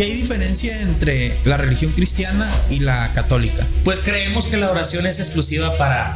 ¿Qué hay diferencia entre la religión cristiana y la católica? Pues creemos que la oración es exclusiva para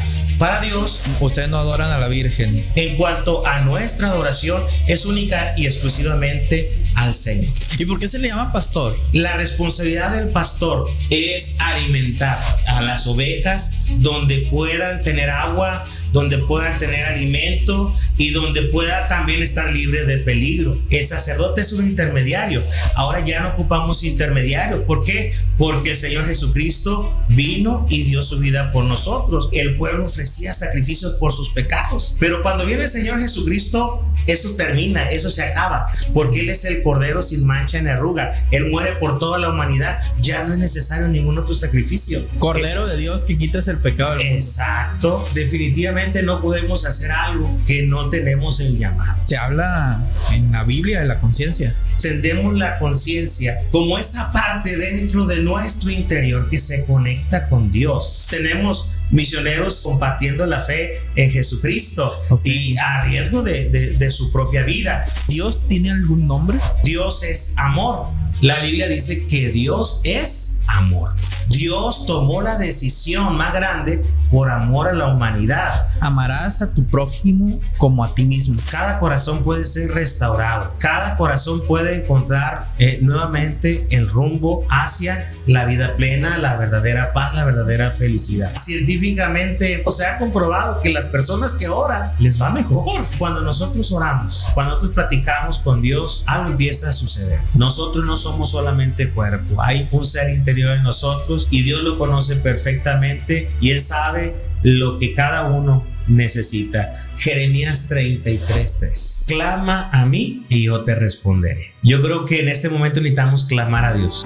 Dios. Ustedes no adoran a la Virgen. En cuanto a nuestra adoración, es única y exclusivamente al Señor. ¿Y por qué se le llama pastor? La responsabilidad del pastor es alimentar a las ovejas donde puedan tener agua, donde puedan tener alimento y donde pueda también estar libre de peligro. El sacerdote es un intermediario. Ahora ya no ocupamos intermediarios. ¿Por qué? Porque el Señor Jesucristo vino y dio su vida por nosotros. El pueblo ofrecía sacrificios por sus pecados. Pero cuando viene el Señor Jesucristo, eso termina, eso se acaba. Porque Él es el Cordero sin mancha ni arruga. Él muere por toda la humanidad. Ya no es necesario ningún otro sacrificio. Cordero de Dios que quitas el pecado del mundo. Exacto. Definitivamente no podemos hacer algo que no tenemos el llamado. Se habla en la Biblia de la conciencia. Encendemos la conciencia como esa parte dentro de nuestro interior que se conecta con Dios. Tenemos misioneros compartiendo la fe en Jesucristo, y a riesgo de su propia vida. ¿Dios tiene algún nombre? Dios es amor. La Biblia dice que Dios es amor. Dios tomó la decisión más grande por amor a la humanidad. Amarás a tu prójimo como a ti mismo. Cada corazón puede ser restaurado. Cada corazón puede encontrar nuevamente el rumbo hacia la vida plena, la verdadera paz, la verdadera felicidad. Científicamente se ha comprobado que las personas que oran les va mejor. Cuando nosotros oramos, cuando nosotros platicamos con Dios, algo empieza a suceder. Nosotros no somos solamente cuerpo. Hay un ser interior en nosotros y Dios lo conoce perfectamente y Él sabe lo que cada uno necesita. Jeremías 33:3. Clama a mí y yo te responderé. Yo creo que en este momento necesitamos clamar a Dios.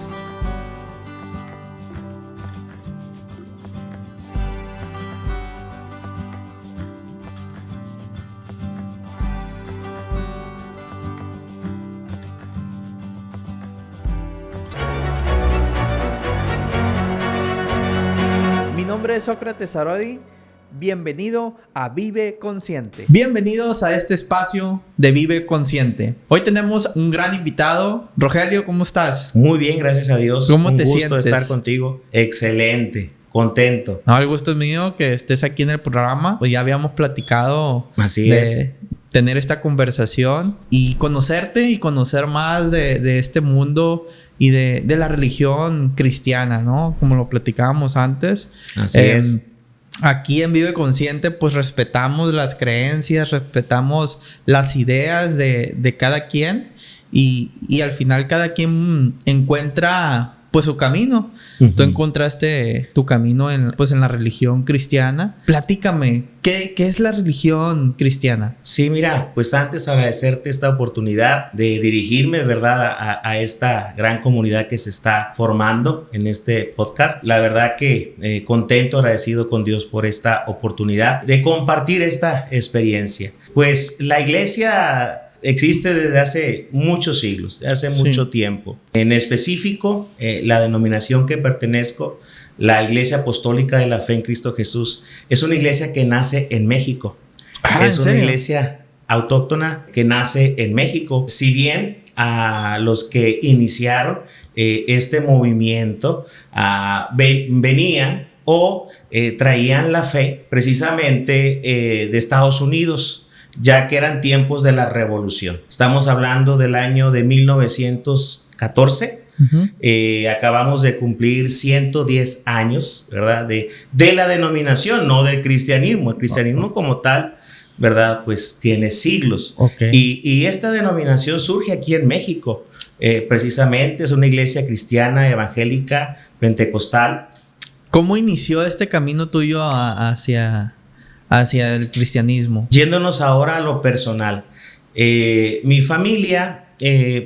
Mi nombre es Sócrates Arodi. Bienvenido a Vive Consciente. Bienvenidos a este espacio de Vive Consciente. Hoy tenemos un gran invitado. Rogelio, ¿cómo estás? Muy bien, gracias a Dios. ¿Cómo te sientes? sientes? Un gusto estar contigo. Excelente, contento. No, el gusto es mío que estés aquí en el programa. Pues ya habíamos platicado Así es. Tener esta conversación y conocerte y conocer más de este mundo y de la religión cristiana, ¿no? Como lo platicábamos antes. Así es. Aquí en Vive Consciente pues respetamos las creencias, respetamos las ideas de cada quien y al final cada quien encuentra pues su camino. Uh-huh. Tú encontraste tu camino en la religión cristiana. Platícame, ¿qué es la religión cristiana? Sí, mira, pues antes agradecerte esta oportunidad de dirigirme, ¿verdad? A esta gran comunidad que se está formando en este podcast. La verdad que contento, agradecido con Dios por esta oportunidad de compartir esta experiencia. Pues la iglesia existe desde hace muchos siglos, desde hace mucho tiempo. En específico, la denominación que pertenezco, la Iglesia Apostólica de la Fe en Cristo Jesús, es una iglesia que nace en México. Es una iglesia autóctona que nace en México. Si bien a los que iniciaron este movimiento venían o traían la fe precisamente de Estados Unidos, ya que eran tiempos de la revolución. Estamos hablando del año de 1914. Uh-huh. Acabamos de cumplir 110 años, ¿verdad? De la denominación, no del cristianismo. El cristianismo como tal, ¿verdad? Pues tiene siglos. Okay. Y esta denominación surge aquí en México. Precisamente es una iglesia cristiana, evangélica, pentecostal. ¿Cómo inició este camino tuyo hacia el cristianismo? Yéndonos ahora a lo personal. Mi familia,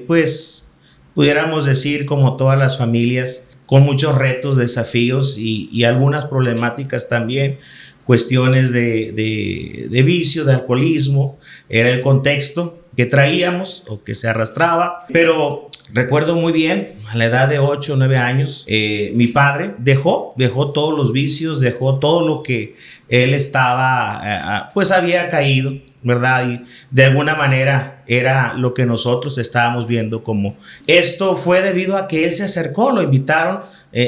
pues pudiéramos decir como todas las familias, con muchos retos, desafíos y algunas problemáticas también, cuestiones de vicio, de alcoholismo, era el contexto que traíamos o que se arrastraba, pero recuerdo muy bien, a la edad de 8 o 9 años, mi padre dejó todos los vicios, dejó todo lo que él estaba, pues había caído, ¿verdad? Y de alguna manera era lo que nosotros estábamos viendo como. Esto fue debido a que él se acercó, lo invitaron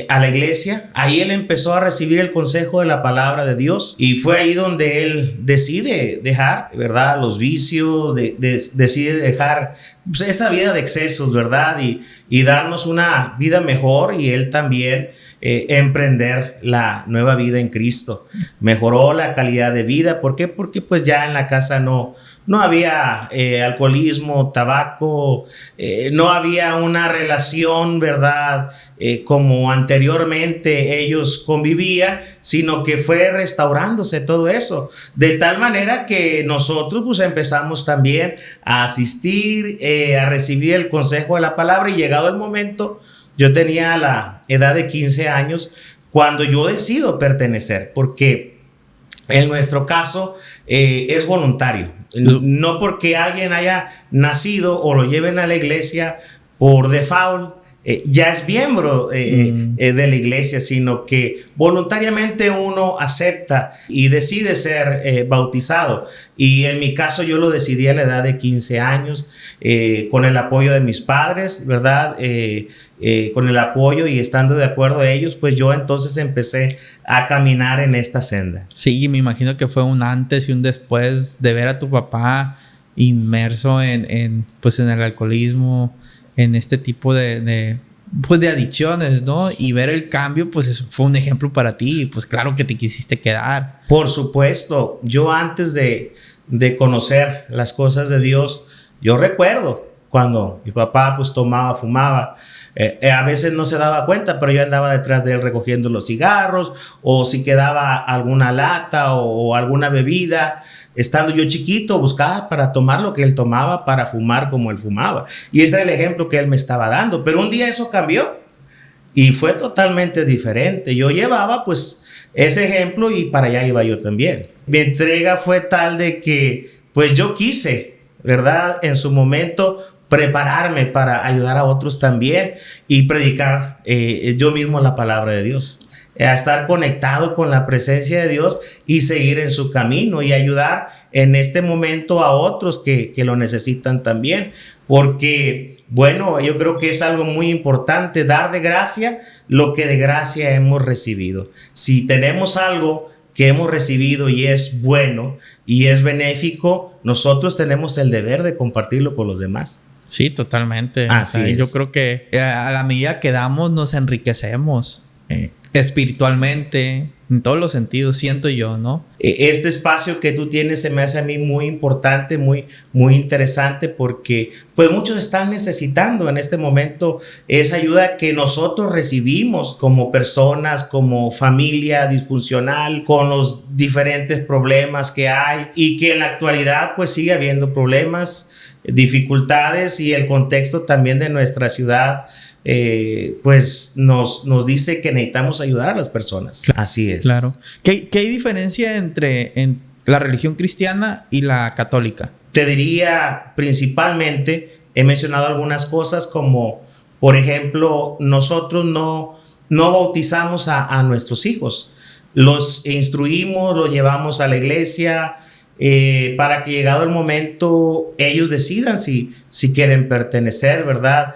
a la iglesia. Ahí él empezó a recibir el consejo de la palabra de Dios y fue ahí donde él decide dejar, ¿verdad?, los vicios, decide dejar pues, esa vida de excesos, ¿verdad? Y darnos una vida mejor, y él también emprender la nueva vida en Cristo. Mejoró la calidad de vida. ¿Por qué? Porque pues ya en la casa no había alcoholismo, tabaco, no había una relación, ¿verdad?, como anteriormente ellos convivían, sino que fue restaurándose todo eso. De tal manera que nosotros pues empezamos también a asistir, a recibir el consejo de la palabra, y llegado el momento, yo tenía la edad de 15 años cuando yo decido pertenecer, porque en nuestro caso es voluntario. No porque alguien haya nacido o lo lleven a la iglesia por default, ya es miembro de la iglesia, sino que voluntariamente uno acepta y decide ser bautizado. Y en mi caso yo lo decidí a la edad de 15 años, con el apoyo de mis padres, ¿verdad? Con el apoyo y estando de acuerdo a ellos, pues yo entonces empecé a caminar en esta senda. Sí, me imagino que fue un antes y un después de ver a tu papá inmerso en el alcoholismo, en este tipo de adicciones, ¿no? Y ver el cambio, pues eso fue un ejemplo para ti. Pues claro que te quisiste quedar. Por supuesto, yo antes de conocer las cosas de Dios, yo recuerdo cuando mi papá pues tomaba, fumaba. A veces no se daba cuenta, pero yo andaba detrás de él recogiendo los cigarros, o si quedaba alguna lata o alguna bebida. Estando yo chiquito, buscaba para tomar lo que él tomaba, para fumar como él fumaba. Y ese era el ejemplo que él me estaba dando. Pero un día eso cambió y fue totalmente diferente. Yo llevaba pues ese ejemplo y para allá iba yo también. Mi entrega fue tal de que pues yo quise, ¿verdad?, en su momento prepararme para ayudar a otros también y predicar yo mismo la palabra de Dios. A estar conectado con la presencia de Dios y seguir en su camino y ayudar en este momento a otros que lo necesitan también. Porque, bueno, yo creo que es algo muy importante dar de gracia lo que de gracia hemos recibido. Si tenemos algo que hemos recibido y es bueno y es benéfico, nosotros tenemos el deber de compartirlo con los demás. Sí, totalmente. Así es. Yo creo que a la medida que damos nos enriquecemos. Espiritualmente, en todos los sentidos, siento yo, ¿no? Este espacio que tú tienes se me hace a mí muy importante, muy, muy interesante, porque pues muchos están necesitando en este momento esa ayuda que nosotros recibimos como personas, como familia disfuncional, con los diferentes problemas que hay, y que en la actualidad pues sigue habiendo problemas, dificultades, y el contexto también de nuestra ciudad pues nos dice que necesitamos ayudar a las personas. Así es. Claro. ¿Qué hay diferencia entre la religión cristiana y la católica? Te diría principalmente, he mencionado algunas cosas como, por ejemplo, nosotros no bautizamos a nuestros hijos. Los instruimos, los llevamos a la iglesia, para que llegado el momento ellos decidan si quieren pertenecer, ¿verdad?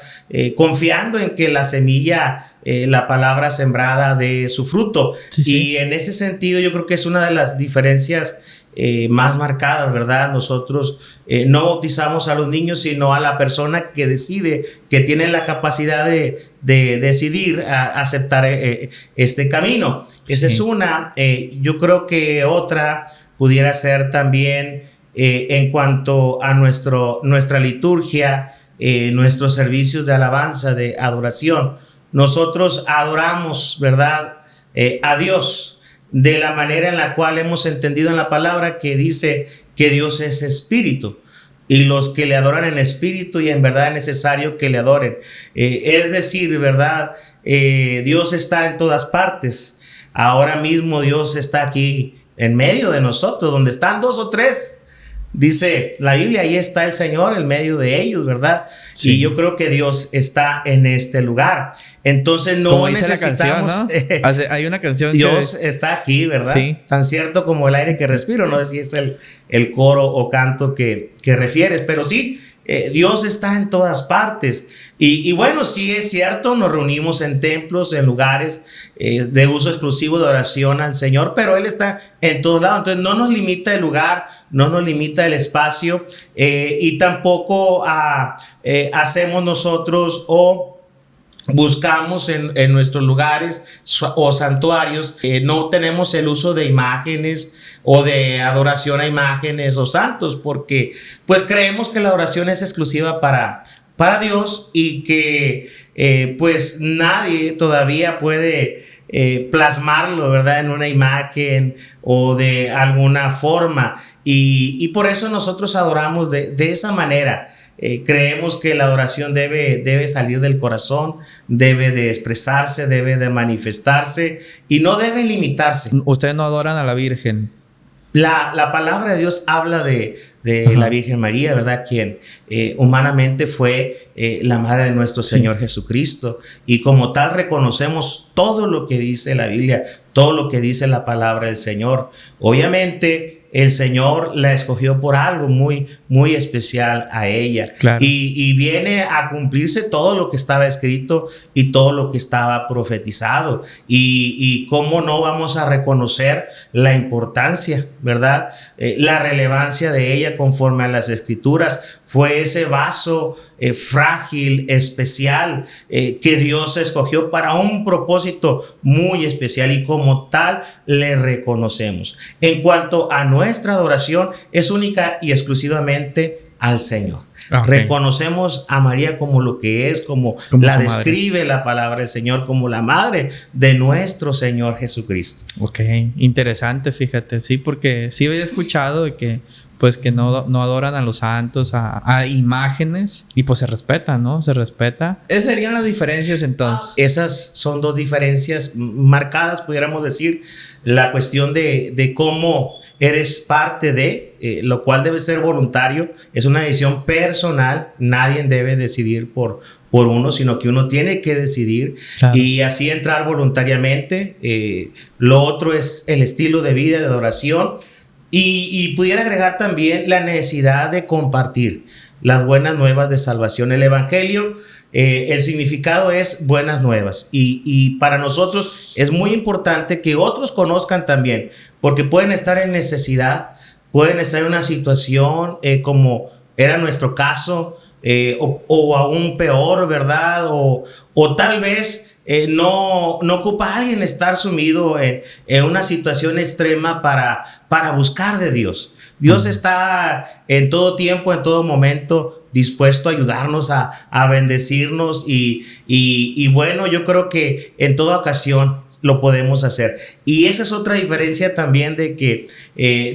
Confiando en que la semilla, la palabra sembrada dé su fruto. Sí, sí. Y en ese sentido yo creo que es una de las diferencias más marcadas, ¿verdad? Nosotros no bautizamos a los niños, sino a la persona que decide, que tiene la capacidad de decidir aceptar este camino. Sí. Esa es una. Yo creo que otra pudiera ser también en cuanto a nuestra liturgia, nuestros servicios de alabanza, de adoración. Nosotros adoramos, ¿verdad?, a Dios de la manera en la cual hemos entendido en la palabra, que dice que Dios es espíritu, y los que le adoran en espíritu y en verdad es necesario que le adoren. Es decir, ¿verdad?, Dios está en todas partes. Ahora mismo Dios está aquí en medio de nosotros, donde están dos o tres, dice la Biblia, ahí está el Señor en medio de ellos, ¿verdad? Sí. Y yo creo que Dios está en este lugar. Entonces no como necesitamos... Dice la canción, ¿no? Hay una canción Dios está aquí, ¿verdad? Sí. Tan cierto como el aire que respiro. No sé si es el coro o canto que refieres, pero sí, Dios está en todas partes. Y bueno, sí es cierto, nos reunimos en templos, en lugares de uso exclusivo de oración al Señor, pero Él está en todos lados. Entonces no nos limita el lugar, no nos limita el espacio, y tampoco hacemos nosotros o buscamos en nuestros lugares o santuarios, no tenemos el uso de imágenes o de adoración a imágenes o santos, porque pues creemos que la oración es exclusiva para Dios, y que pues nadie todavía puede plasmarlo, ¿verdad?, en una imagen o de alguna forma, y por eso nosotros adoramos de esa manera. Creemos que la adoración debe salir del corazón, debe de expresarse, debe de manifestarse y no debe limitarse. Ustedes no adoran a la Virgen. La palabra de Dios habla de la Virgen María, ¿verdad? Quien humanamente fue la madre de nuestro Señor Jesucristo. Y como tal reconocemos todo lo que dice la Biblia, todo lo que dice la palabra del Señor. Obviamente el Señor la escogió por algo muy, muy especial a ella. Claro. Y viene a cumplirse todo lo que estaba escrito y todo lo que estaba profetizado. Y cómo no vamos a reconocer la importancia, ¿verdad? La relevancia de ella conforme a las Escrituras. Fue ese vaso frágil, especial, que Dios escogió para un propósito muy especial, y como tal le reconocemos. En cuanto a nuestra adoración, es única y exclusivamente al Señor. Okay. Reconocemos a María como lo que es, como la describe la palabra del Señor, como la madre de nuestro Señor Jesucristo. Ok, interesante, fíjate, sí, porque sí había escuchado de que pues que no adoran a los santos, a imágenes, y pues se respeta, ¿no? Se respeta. Esas serían las diferencias entonces. Esas son dos diferencias marcadas, pudiéramos decir. La cuestión de cómo eres parte de, lo cual debe ser voluntario, es una decisión personal. Nadie debe decidir por uno, sino que uno tiene que decidir, claro, y así entrar voluntariamente. Lo otro es el estilo de vida, de adoración. Y pudiera agregar también la necesidad de compartir las buenas nuevas de salvación. El evangelio, el significado es buenas nuevas, y para nosotros es muy importante que otros conozcan también, porque pueden estar en necesidad, pueden estar en una situación como era nuestro caso, o aún peor, ¿verdad? O tal vez no ocupa a alguien estar sumido en una situación extrema para buscar de Dios. Dios está en todo tiempo, en todo momento, dispuesto a ayudarnos, a bendecirnos, y bueno, yo creo que en toda ocasión lo podemos hacer. Y esa es otra diferencia también, de que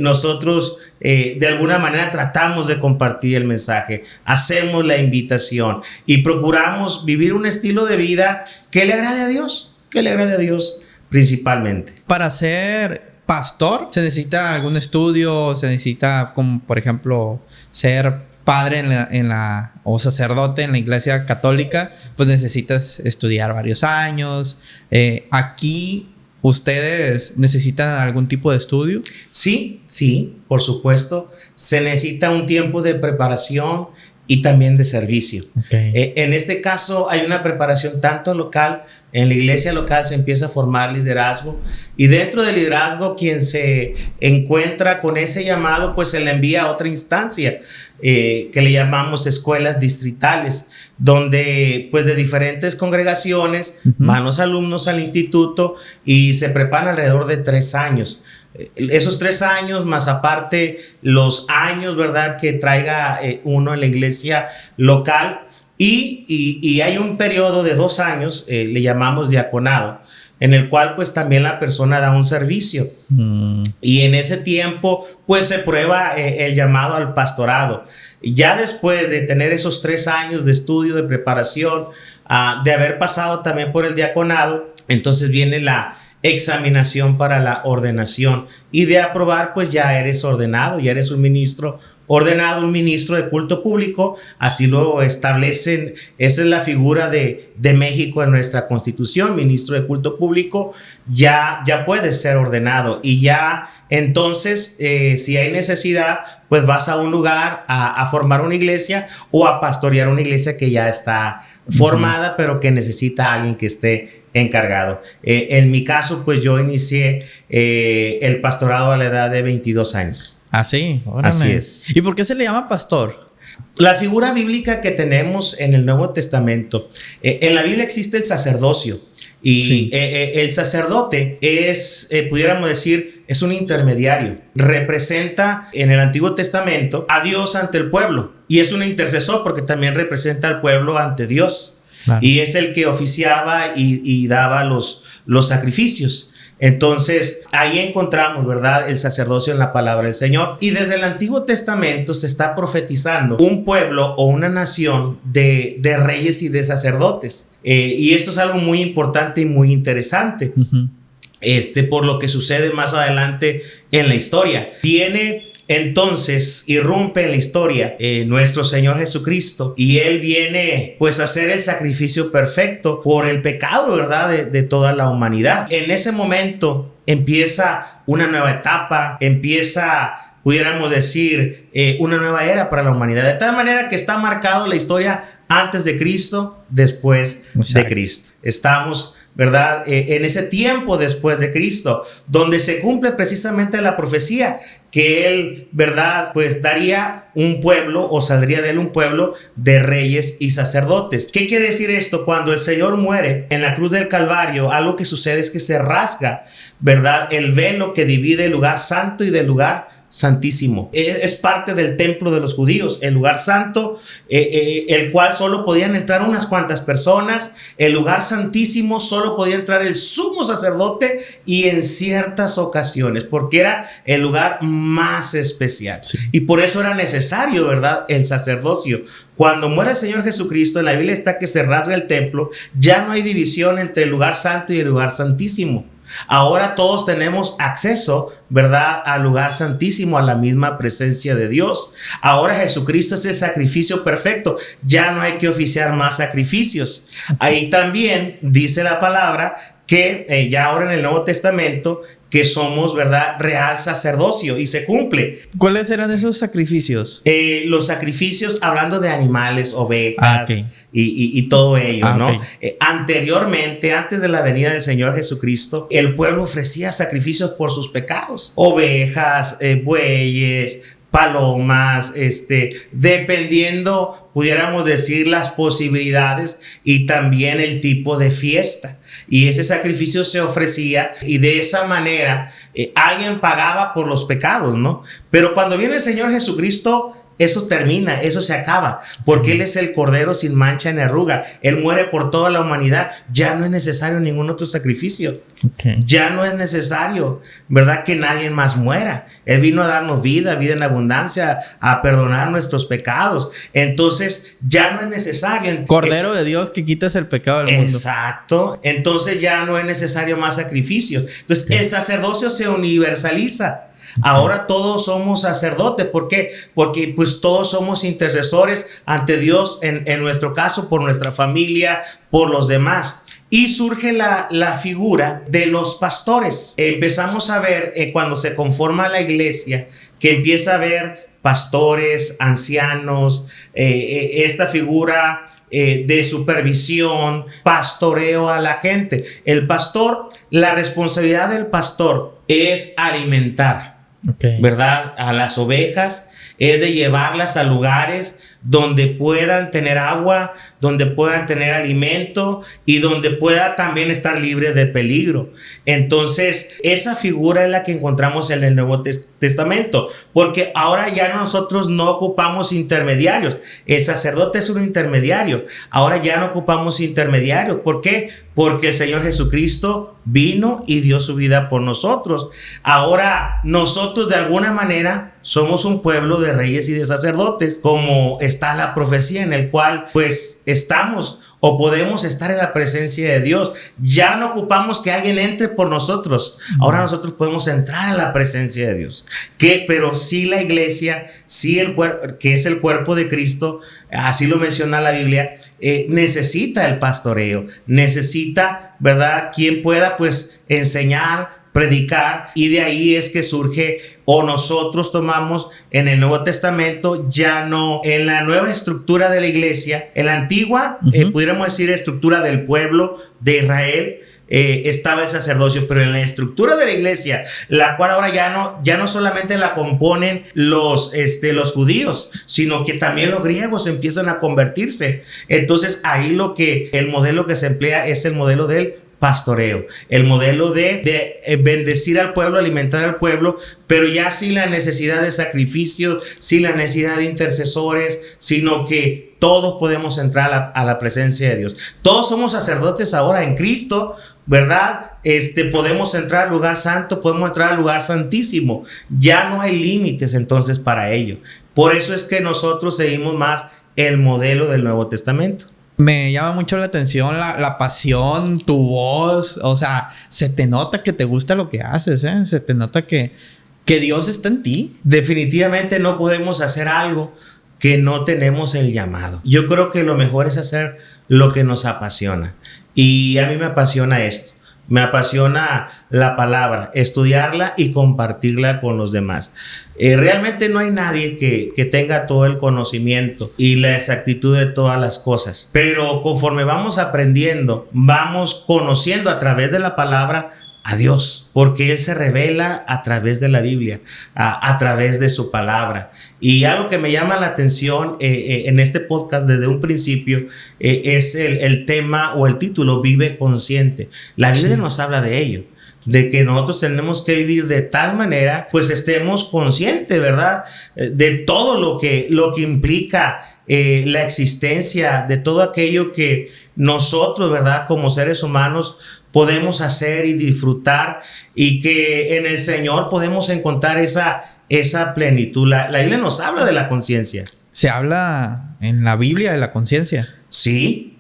nosotros de alguna manera tratamos de compartir el mensaje, hacemos la invitación y procuramos vivir un estilo de vida que le agrade a Dios, principalmente. Para ser pastor, ¿se necesita algún estudio? ¿Se necesita, como por ejemplo, ser padre o sacerdote en la iglesia católica? Pues necesitas estudiar varios años. Aquí, ¿ustedes necesitan algún tipo de estudio? Sí, por supuesto. Se necesita un tiempo de preparación y también de servicio. Okay. En este caso hay una preparación tanto local. En la iglesia local se empieza a formar liderazgo, y dentro del liderazgo, quien se encuentra con ese llamado, pues se le envía a otra instancia que le llamamos escuelas distritales, donde pues de diferentes congregaciones van los alumnos al instituto y se preparan alrededor de 3 años. Esos 3 años, más aparte los años, ¿verdad?, que traiga uno en la iglesia local, y hay un periodo de 2 años, le llamamos diaconado, en el cual pues también la persona da un servicio. Y en ese tiempo pues se prueba el llamado al pastorado. Ya después de tener esos 3 años de estudio, de preparación, de haber pasado también por el diaconado, entonces viene la examinación para la ordenación, y de aprobar pues ya eres ordenado, ya eres un ministro ordenado un ministro de culto público, así lo establecen, esa es la figura de México en nuestra Constitución, ministro de culto público, ya puede ser ordenado y ya entonces si hay necesidad, pues vas a un lugar a formar una iglesia o a pastorear una iglesia que ya está formada, pero que necesita a alguien que esté encargado. En mi caso, pues yo inicié el pastorado a la edad de 22 años. Ah, sí. Órale. Así es. ¿Y por qué se le llama pastor? La figura bíblica que tenemos en el Nuevo Testamento, en la Biblia existe el sacerdocio y sí. El sacerdote es, pudiéramos decir, es un intermediario. Representa en el Antiguo Testamento a Dios ante el pueblo y es un intercesor porque también representa al pueblo ante Dios. Claro. Y es el que oficiaba y daba los sacrificios. Entonces, ahí encontramos, ¿verdad?, el sacerdocio en la palabra del Señor. Y desde el Antiguo Testamento se está profetizando un pueblo o una nación de reyes y de sacerdotes. Y esto es algo muy importante y muy interesante. Por lo que sucede más adelante en la historia. Entonces irrumpe en la historia nuestro Señor Jesucristo y Él viene pues a hacer el sacrificio perfecto por el pecado, ¿verdad?, de toda la humanidad. En ese momento empieza una nueva etapa, pudiéramos decir, una nueva era para la humanidad, de tal manera que está marcado la historia antes de Cristo, después de Cristo. Estamos, ¿verdad?, en ese tiempo después de Cristo, donde se cumple precisamente la profecía que Él, ¿verdad?, pues daría un pueblo o saldría de Él un pueblo de reyes y sacerdotes. ¿Qué quiere decir esto? Cuando el Señor muere en la cruz del Calvario, algo que sucede es que se rasga, ¿verdad?, el velo que divide el lugar santo y del lugar santísimo. Es parte del templo de los judíos, el lugar santo, el cual solo podían entrar unas cuantas personas. El lugar santísimo solo podía entrar el sumo sacerdote y en ciertas ocasiones, porque era el lugar más especial. Sí. Y por eso era necesario, ¿verdad?, el sacerdocio. Cuando muere el Señor Jesucristo, en la Biblia está que se rasga el templo, ya no hay división entre el lugar santo y el lugar santísimo. Ahora todos tenemos acceso, ¿verdad?, al lugar santísimo, a la misma presencia de Dios. Ahora Jesucristo es el sacrificio perfecto. Ya no hay que oficiar más sacrificios. Ahí también dice la palabra que ya ahora en el Nuevo Testamento que somos, ¿verdad?, real sacerdocio, y se cumple. ¿Cuáles eran esos sacrificios? Los sacrificios, hablando de animales, ovejas, y todo ello, ¿no? Anteriormente, antes de la venida del Señor Jesucristo, el pueblo ofrecía sacrificios por sus pecados. Ovejas, bueyes, palomas, dependiendo, pudiéramos decir, las posibilidades y también el tipo de fiesta. Y ese sacrificio se ofrecía y de esa manera alguien pagaba por los pecados, ¿no? Pero cuando viene el Señor Jesucristo, eso termina, eso se acaba, porque Él es el Cordero sin mancha ni arruga. Él muere por toda la humanidad. Ya no es necesario ningún otro sacrificio. Ya no es necesario, ¿verdad?, que nadie más muera. Él vino a darnos vida en abundancia, a perdonar nuestros pecados. Entonces ya no es necesario. Cordero de Dios que quitas el pecado del mundo. Exacto. Entonces ya no es necesario más sacrificio. Entonces el sacerdocio se universaliza. Ahora todos somos sacerdotes. ¿Por qué? Porque pues todos somos intercesores ante Dios, en nuestro caso, por nuestra familia, por los demás. Y surge la figura de los pastores. Empezamos a ver cuando se conforma la iglesia, que empieza a haber pastores, ancianos, esta figura de supervisión, pastoreo a la gente. El pastor, la responsabilidad del pastor es alimentar, ¿verdad?, a las ovejas, es de llevarlas a lugares donde puedan tener agua, donde puedan tener alimento y donde pueda también estar libre de peligro. Entonces, esa figura es la que encontramos en el Nuevo Testamento, porque ahora ya nosotros no ocupamos intermediarios. El sacerdote es un intermediario. Ahora ya no ocupamos intermediarios. ¿Por qué? Porque el Señor Jesucristo vino y dio su vida por nosotros. Ahora nosotros de alguna manera somos un pueblo de reyes y de sacerdotes, como está la profecía en el cual pues estamos o podemos estar en la presencia de Dios. Ya no ocupamos que alguien entre por nosotros. Ahora nosotros podemos entrar a la presencia de Dios. Pero sí la iglesia, sí que es el cuerpo de Cristo, así lo menciona la Biblia, necesita el pastoreo, necesita, ¿verdad?, quien pueda pues enseñar, predicar, y de ahí es que surge, o nosotros tomamos en el Nuevo Testamento, ya no en la nueva estructura de la iglesia. En la antigua, pudiéramos decir, estructura del pueblo de Israel, estaba el sacerdocio, pero en la estructura de la iglesia, la cual ahora ya no solamente la componen los judíos, sino que también los griegos empiezan a convertirse. Entonces ahí el modelo que se emplea es el modelo del pastoreo, el modelo de bendecir al pueblo, alimentar al pueblo, pero ya sin la necesidad de sacrificios, sin la necesidad de intercesores, sino que todos podemos entrar a la presencia de Dios. Todos somos sacerdotes ahora en Cristo, ¿verdad? Podemos entrar al lugar santo, podemos entrar al lugar santísimo. Ya no hay límites entonces para ello. Por eso es que nosotros seguimos más el modelo del Nuevo Testamento. Me llama mucho la atención la pasión, tu voz. O sea, se te nota que te gusta lo que haces, ¿eh? Se te nota que Dios está en ti. Definitivamente no podemos hacer algo que no tenemos el llamado. Yo creo que lo mejor es hacer lo que nos apasiona. Y a mí me apasiona esto. Me apasiona la palabra, estudiarla y compartirla con los demás. Realmente no hay nadie que tenga todo el conocimiento y la exactitud de todas las cosas. Pero conforme vamos aprendiendo, vamos conociendo a través de la palabra a Dios, porque Él se revela a través de la Biblia, a través de su palabra. Y algo que me llama la atención en este podcast desde un principio es el tema o el título, Vive Consciente. La Biblia nos habla de ello, de que nosotros tenemos que vivir de tal manera, pues estemos conscientes, ¿verdad?, de todo lo que implica la existencia, de todo aquello que nosotros, ¿verdad?, como seres humanos podemos hacer y disfrutar, y que en el Señor podemos encontrar esa plenitud. La Biblia nos habla de la conciencia. ¿Se habla en la Biblia de la conciencia? Sí.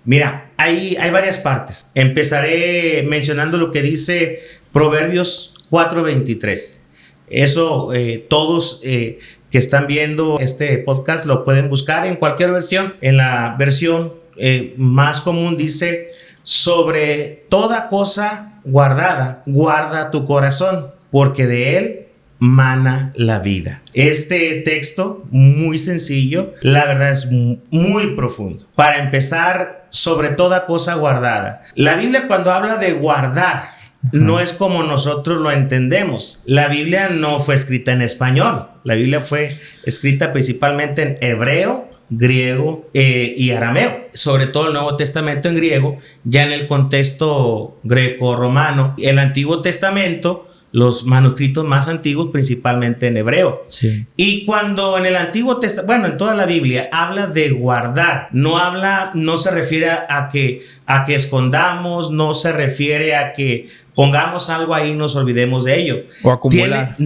Mira, hay varias partes. Empezaré mencionando lo que dice Proverbios 4:23. Eso todos que están viendo este podcast lo pueden buscar en cualquier versión. En la versión más común dice: sobre toda cosa guardada, guarda tu corazón, porque de él mana la vida. Este texto, muy sencillo, la verdad es muy profundo. Para empezar, sobre toda cosa guardada. La Biblia, cuando habla de guardar, no es como nosotros lo entendemos. La Biblia no fue escrita en español. La Biblia fue escrita principalmente en hebreo, griego y arameo, sobre todo el Nuevo Testamento en griego. Ya en el contexto greco-romano, el Antiguo Testamento, los manuscritos más antiguos principalmente en hebreo. Sí. Y cuando en el Antiguo Testamento, bueno, en toda la Biblia habla de guardar, no se refiere a que escondamos, no se refiere a que pongamos algo ahí y nos olvidemos de ello. O acumular.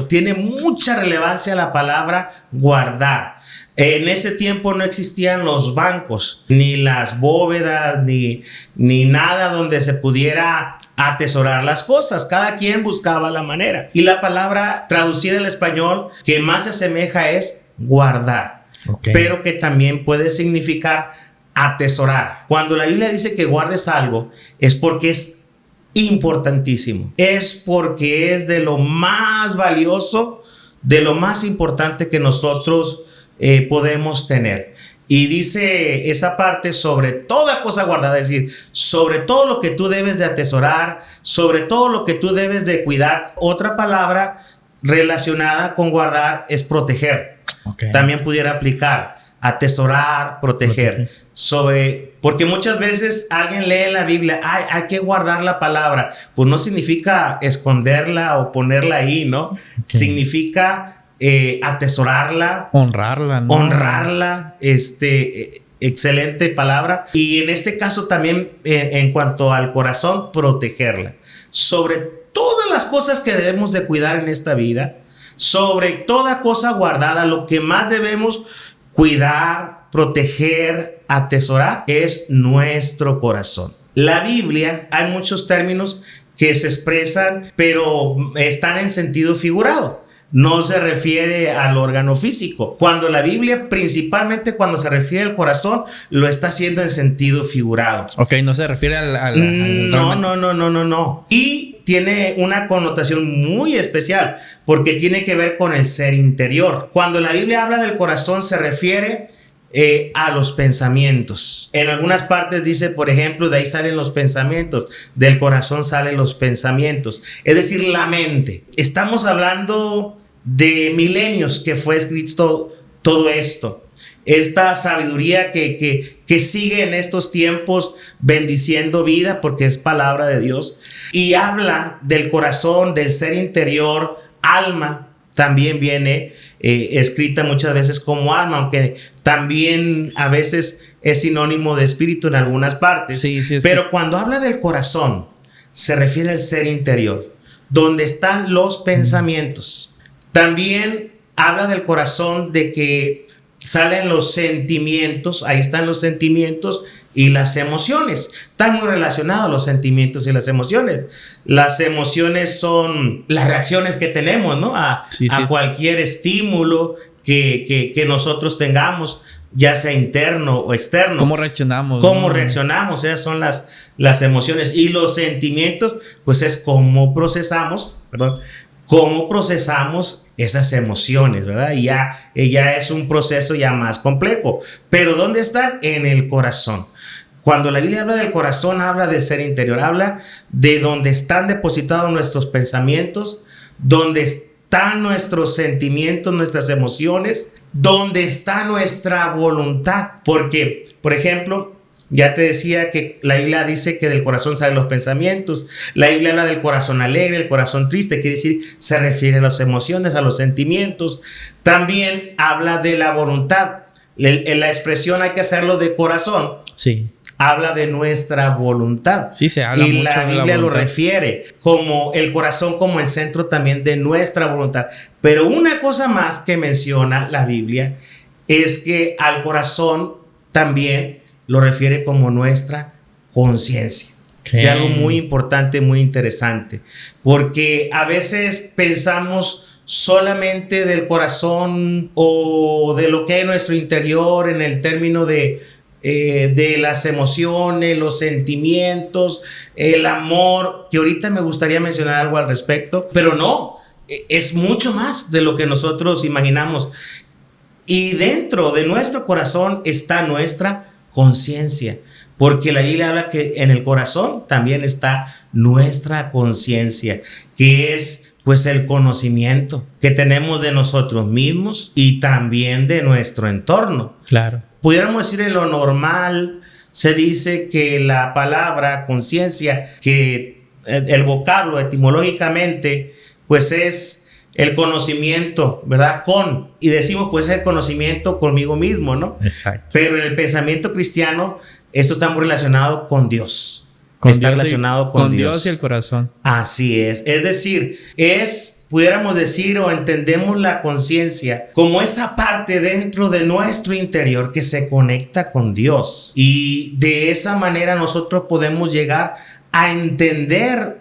Tiene mucha relevancia la palabra guardar. En ese tiempo no existían los bancos, ni las bóvedas, ni nada donde se pudiera atesorar las cosas. Cada quien buscaba la manera. Y la palabra traducida al español que más se asemeja es guardar, pero que también puede significar atesorar. Cuando la Biblia dice que guardes algo, es porque es importantísimo. Es porque es de lo más valioso, de lo más importante que nosotros podemos tener. Y dice esa parte: sobre toda cosa guardada, es decir, sobre todo lo que tú debes de atesorar, sobre todo lo que tú debes de cuidar. Otra palabra relacionada con guardar es proteger. También pudiera aplicar atesorar, proteger. Porque muchas veces alguien lee en la Biblia: hay que guardar la palabra. Pues no significa esconderla o ponerla ahí, ¿no? Significa atesorarla, honrarla, ¿no? Honrarla, excelente palabra. Y en este caso también, en cuanto al corazón, protegerla. Sobre todas las cosas que debemos de cuidar en esta vida, sobre toda cosa guardada, lo que más debemos cuidar, proteger, atesorar es nuestro corazón. La Biblia, hay muchos términos que se expresan, pero están en sentido figurado. No se refiere al órgano físico. Cuando la Biblia, principalmente cuando se refiere al corazón, lo está haciendo en sentido figurado. Ok, no se refiere al No. Y tiene una connotación muy especial porque tiene que ver con el ser interior. Cuando la Biblia habla del corazón, se refiere a los pensamientos. En algunas partes dice, por ejemplo, de ahí salen los pensamientos, del corazón salen los pensamientos, es decir, la mente. Estamos hablando de milenios que fue escrito todo esto, esta sabiduría que sigue en estos tiempos bendiciendo vida porque es palabra de Dios, y habla del corazón, del ser interior, alma. También viene escrita muchas veces como alma, aunque también a veces es sinónimo de espíritu en algunas partes. Sí, pero cuando habla del corazón, se refiere al ser interior, donde están los pensamientos. También habla del corazón, de que salen los sentimientos, ahí están los sentimientos y las emociones. Están muy relacionados los sentimientos y las emociones. Las emociones son las reacciones que tenemos, ¿no? A cualquier estímulo que nosotros tengamos, ya sea interno o externo. ¿Cómo reaccionamos? ¿Cómo reaccionamos? Esas son las emociones. Y los sentimientos, pues es cómo procesamos esas emociones, ¿verdad? Y ya es un proceso ya más complejo. Pero ¿dónde están? En el corazón. Cuando la Biblia habla del corazón, habla del ser interior, habla de donde están depositados nuestros pensamientos, donde están nuestros sentimientos, nuestras emociones, donde está nuestra voluntad. Porque, por ejemplo, ya te decía que la Biblia dice que del corazón salen los pensamientos. La Biblia habla del corazón alegre, el corazón triste, quiere decir, se refiere a las emociones, a los sentimientos. También habla de la voluntad. En la expresión hay que hacerlo de corazón. Sí. Habla de nuestra voluntad. Sí, se habla mucho de la voluntad. Y la Biblia lo refiere como el corazón, como el centro también de nuestra voluntad. Pero una cosa más que menciona la Biblia es que al corazón también lo refiere como nuestra conciencia. Es algo muy importante, muy interesante, porque a veces pensamos solamente del corazón o de lo que hay en nuestro interior en el término de las emociones, los sentimientos, el amor, que ahorita me gustaría mencionar algo al respecto, pero no, es mucho más de lo que nosotros imaginamos. Y dentro de nuestro corazón está nuestra conciencia, porque la Biblia habla que en el corazón también está nuestra conciencia, que es pues el conocimiento que tenemos de nosotros mismos y también de nuestro entorno. Claro. Pudiéramos decir, en lo normal se dice que la palabra conciencia, que el vocablo etimológicamente pues es el conocimiento, ¿verdad? Y decimos pues el conocimiento conmigo mismo, ¿no? Exacto. Pero en el pensamiento cristiano esto está muy relacionado con Dios. Con Dios y el corazón. Así es. Es decir, pudiéramos decir o entendemos la conciencia como esa parte dentro de nuestro interior que se conecta con Dios. Y de esa manera nosotros podemos llegar a entender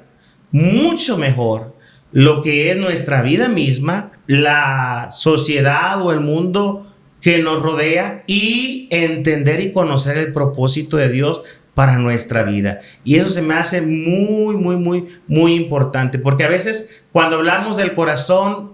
mucho mejor lo que es nuestra vida misma, la sociedad o el mundo que nos rodea, y entender y conocer el propósito de Dios para nuestra vida. Y eso se me hace muy importante, porque a veces cuando hablamos del corazón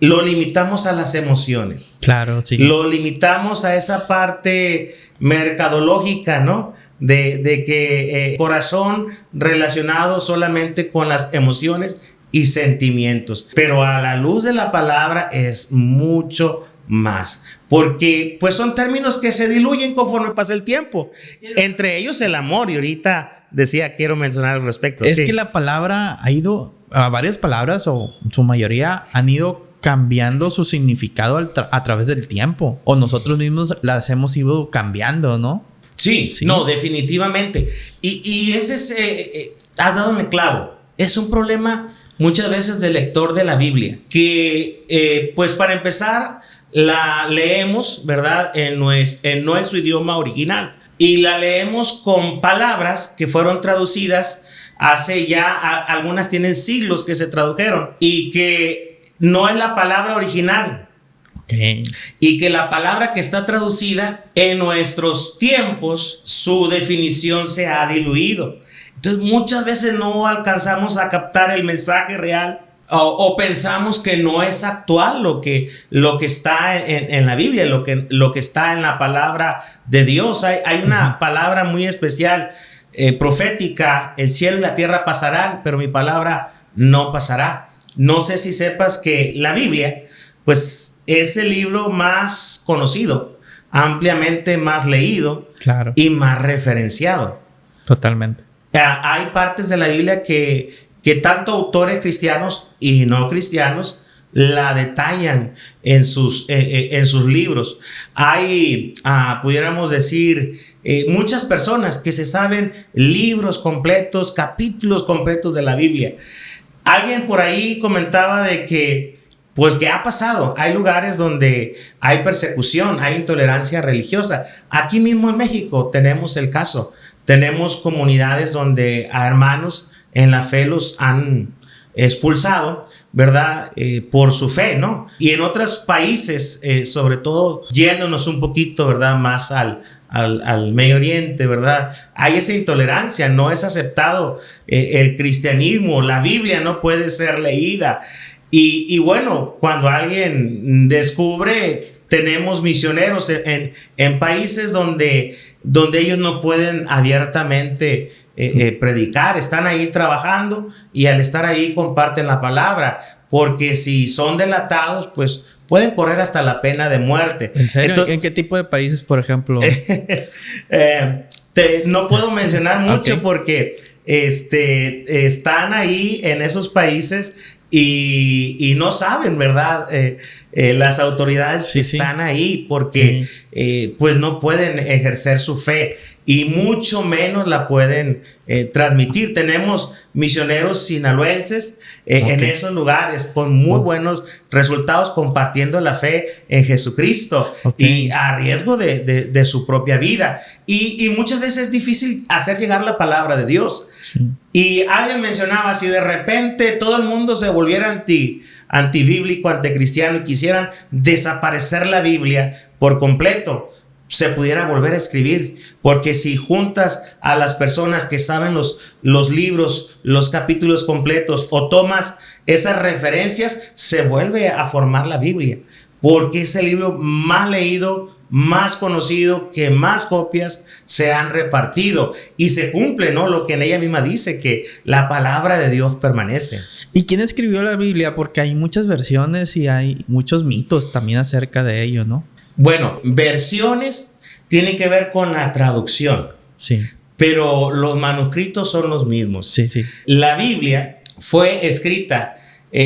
lo limitamos a las emociones. Claro, sí. Lo limitamos a esa parte mercadológica, ¿no? De que corazón relacionado solamente con las emociones y sentimientos. Pero a la luz de la palabra es mucho más, porque pues son términos que se diluyen conforme pasa el tiempo, entre ellos el amor, y ahorita quiero mencionar al respecto. Es que la palabra varias palabras, o su mayoría, han ido cambiando su significado a través del tiempo, o nosotros mismos las hemos ido cambiando, ¿no? Sí. No, definitivamente. Y ese es, has dado en el clavo, es un problema muchas veces del lector de la Biblia, que pues para empezar, la leemos, ¿verdad?, en nuestro idioma original. Y la leemos con palabras que fueron traducidas hace ya, algunas tienen siglos que se tradujeron y que no es la palabra original. Okay. Y que la palabra que está traducida en nuestros tiempos, su definición se ha diluido. Entonces muchas veces no alcanzamos a captar el mensaje real o pensamos que no es actual lo que está en la Biblia, lo que está en la palabra de Dios. Hay una palabra muy especial, profética: el cielo y la tierra pasarán, pero mi palabra no pasará. No sé si sepas que la Biblia, pues, es el libro más conocido, ampliamente más leído, claro, y más referenciado. Totalmente. Hay partes de la Biblia que tanto autores cristianos y no cristianos la detallan en sus libros. Hay, pudiéramos decir, muchas personas que se saben libros completos, capítulos completos de la Biblia. Alguien por ahí comentaba de que, pues, ¿qué ha pasado? Hay lugares donde hay persecución, hay intolerancia religiosa. Aquí mismo en México tenemos el caso. Tenemos comunidades donde a hermanos en la fe los han expulsado, ¿verdad? Por su fe, ¿no? Y en otros países, sobre todo yéndonos un poquito, ¿verdad?, más al Medio Oriente, ¿verdad?, hay esa intolerancia, no es aceptado el cristianismo, la Biblia no puede ser leída. Y bueno, cuando alguien descubre, tenemos misioneros en países donde ellos no pueden abiertamente predicar, están ahí trabajando y al estar ahí comparten la palabra, porque si son delatados, pues pueden correr hasta la pena de muerte. ¿En serio? Entonces, ¿En qué tipo de países, por ejemplo? No puedo mencionar mucho, Okay. porque están ahí en esos países y no saben, ¿verdad? Las autoridades Sí, están ahí porque pues no pueden ejercer su fe y mucho menos la pueden transmitir. Tenemos misioneros sinaloenses en esos lugares con muy buenos resultados compartiendo la fe en Jesucristo y a riesgo de su propia vida. Y muchas veces es difícil hacer llegar la palabra de Dios. Sí. Y alguien mencionaba, si de repente todo el mundo se volviera antibíblico, anticristiano y quisieran desaparecer la Biblia por completo, se pudiera volver a escribir, porque si juntas a las personas que saben los libros, los capítulos completos, o tomas esas referencias, se vuelve a formar la Biblia, porque es el libro más leído, más conocido, que más copias se han repartido y se cumple, ¿no?, lo que en ella misma dice, que la palabra de Dios permanece. ¿Y quién escribió la Biblia? Porque hay muchas versiones y hay muchos mitos también acerca de ello, ¿no? Bueno, versiones tienen que ver con la traducción. Sí. Pero los manuscritos son los mismos. Sí, sí. La Biblia fue escrita.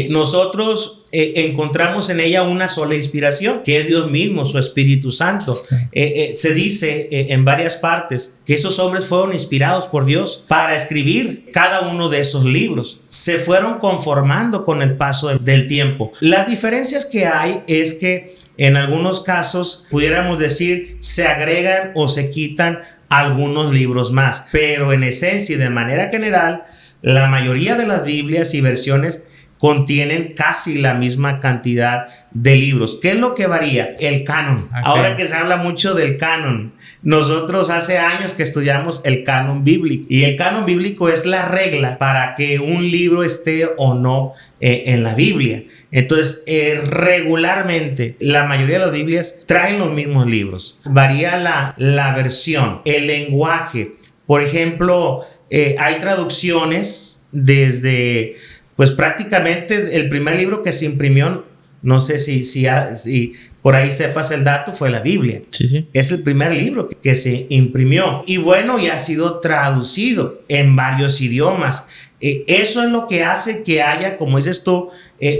Nosotros encontramos en ella una sola inspiración, que es Dios mismo, su Espíritu Santo. Se dice en varias partes que esos hombres fueron inspirados por Dios para escribir cada uno de esos libros. Se fueron conformando con el paso del tiempo. Las diferencias que hay es que en algunos casos, pudiéramos decir, se agregan o se quitan algunos libros más. Pero en esencia y de manera general, la mayoría de las Biblias y versiones contienen casi la misma cantidad de libros. ¿Qué es lo que varía? El canon. Okay. Ahora que se habla mucho del canon, nosotros hace años que estudiamos el canon bíblico, y el canon bíblico es la regla para que un libro esté o no en la Biblia. Entonces, regularmente la mayoría de las Biblias traen los mismos libros. Varía la versión, el lenguaje. Por ejemplo, hay traducciones desde, pues, prácticamente el primer libro que se imprimió, no sé si por ahí sepas el dato, fue la Biblia. Sí, sí. Es el primer libro que se imprimió. Y bueno, y ha sido traducido en varios idiomas. Eso es lo que hace que haya, como dices tú,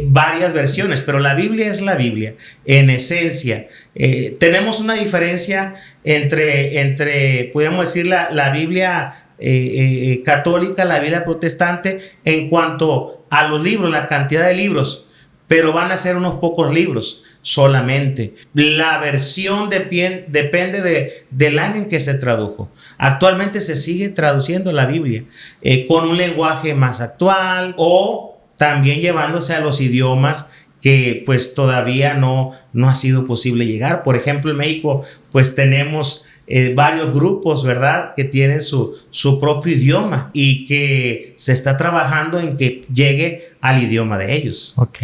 varias versiones. Pero la Biblia es la Biblia, en esencia. Tenemos una diferencia entre pudiéramos decir, la Biblia católica, la Biblia protestante, en cuanto a los libros, la cantidad de libros, pero van a ser unos pocos libros. solamente. La versión depende del año en que se tradujo. Actualmente se sigue traduciendo la Biblia con un lenguaje más actual o también llevándose a los idiomas que pues todavía no ha sido posible llegar. Por ejemplo, en México pues tenemos varios grupos, ¿verdad?, que tienen su propio idioma y que se está trabajando en que llegue al idioma de ellos. Ok.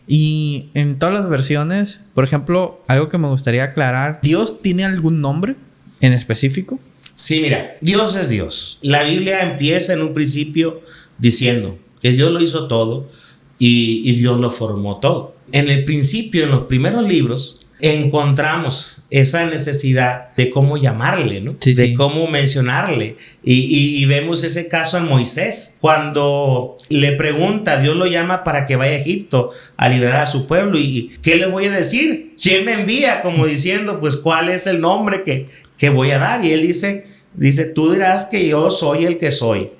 Y en todas las versiones, por ejemplo, algo que me gustaría aclarar, ¿Dios tiene algún nombre en específico? Sí, mira, Dios es Dios. La Biblia empieza en un principio diciendo que Dios lo hizo todo y Dios lo formó todo. En el principio, en los primeros libros, encontramos esa necesidad de cómo llamarle, ¿no? Sí, de cómo mencionarle. Y vemos ese caso en Moisés, cuando le pregunta, Dios lo llama para que vaya a Egipto a liberar a su pueblo. ¿Y qué le voy a decir? ¿Quién me envía? Como diciendo, pues, ¿cuál es el nombre que voy a dar? Y él dice, tú dirás que yo soy el que soy.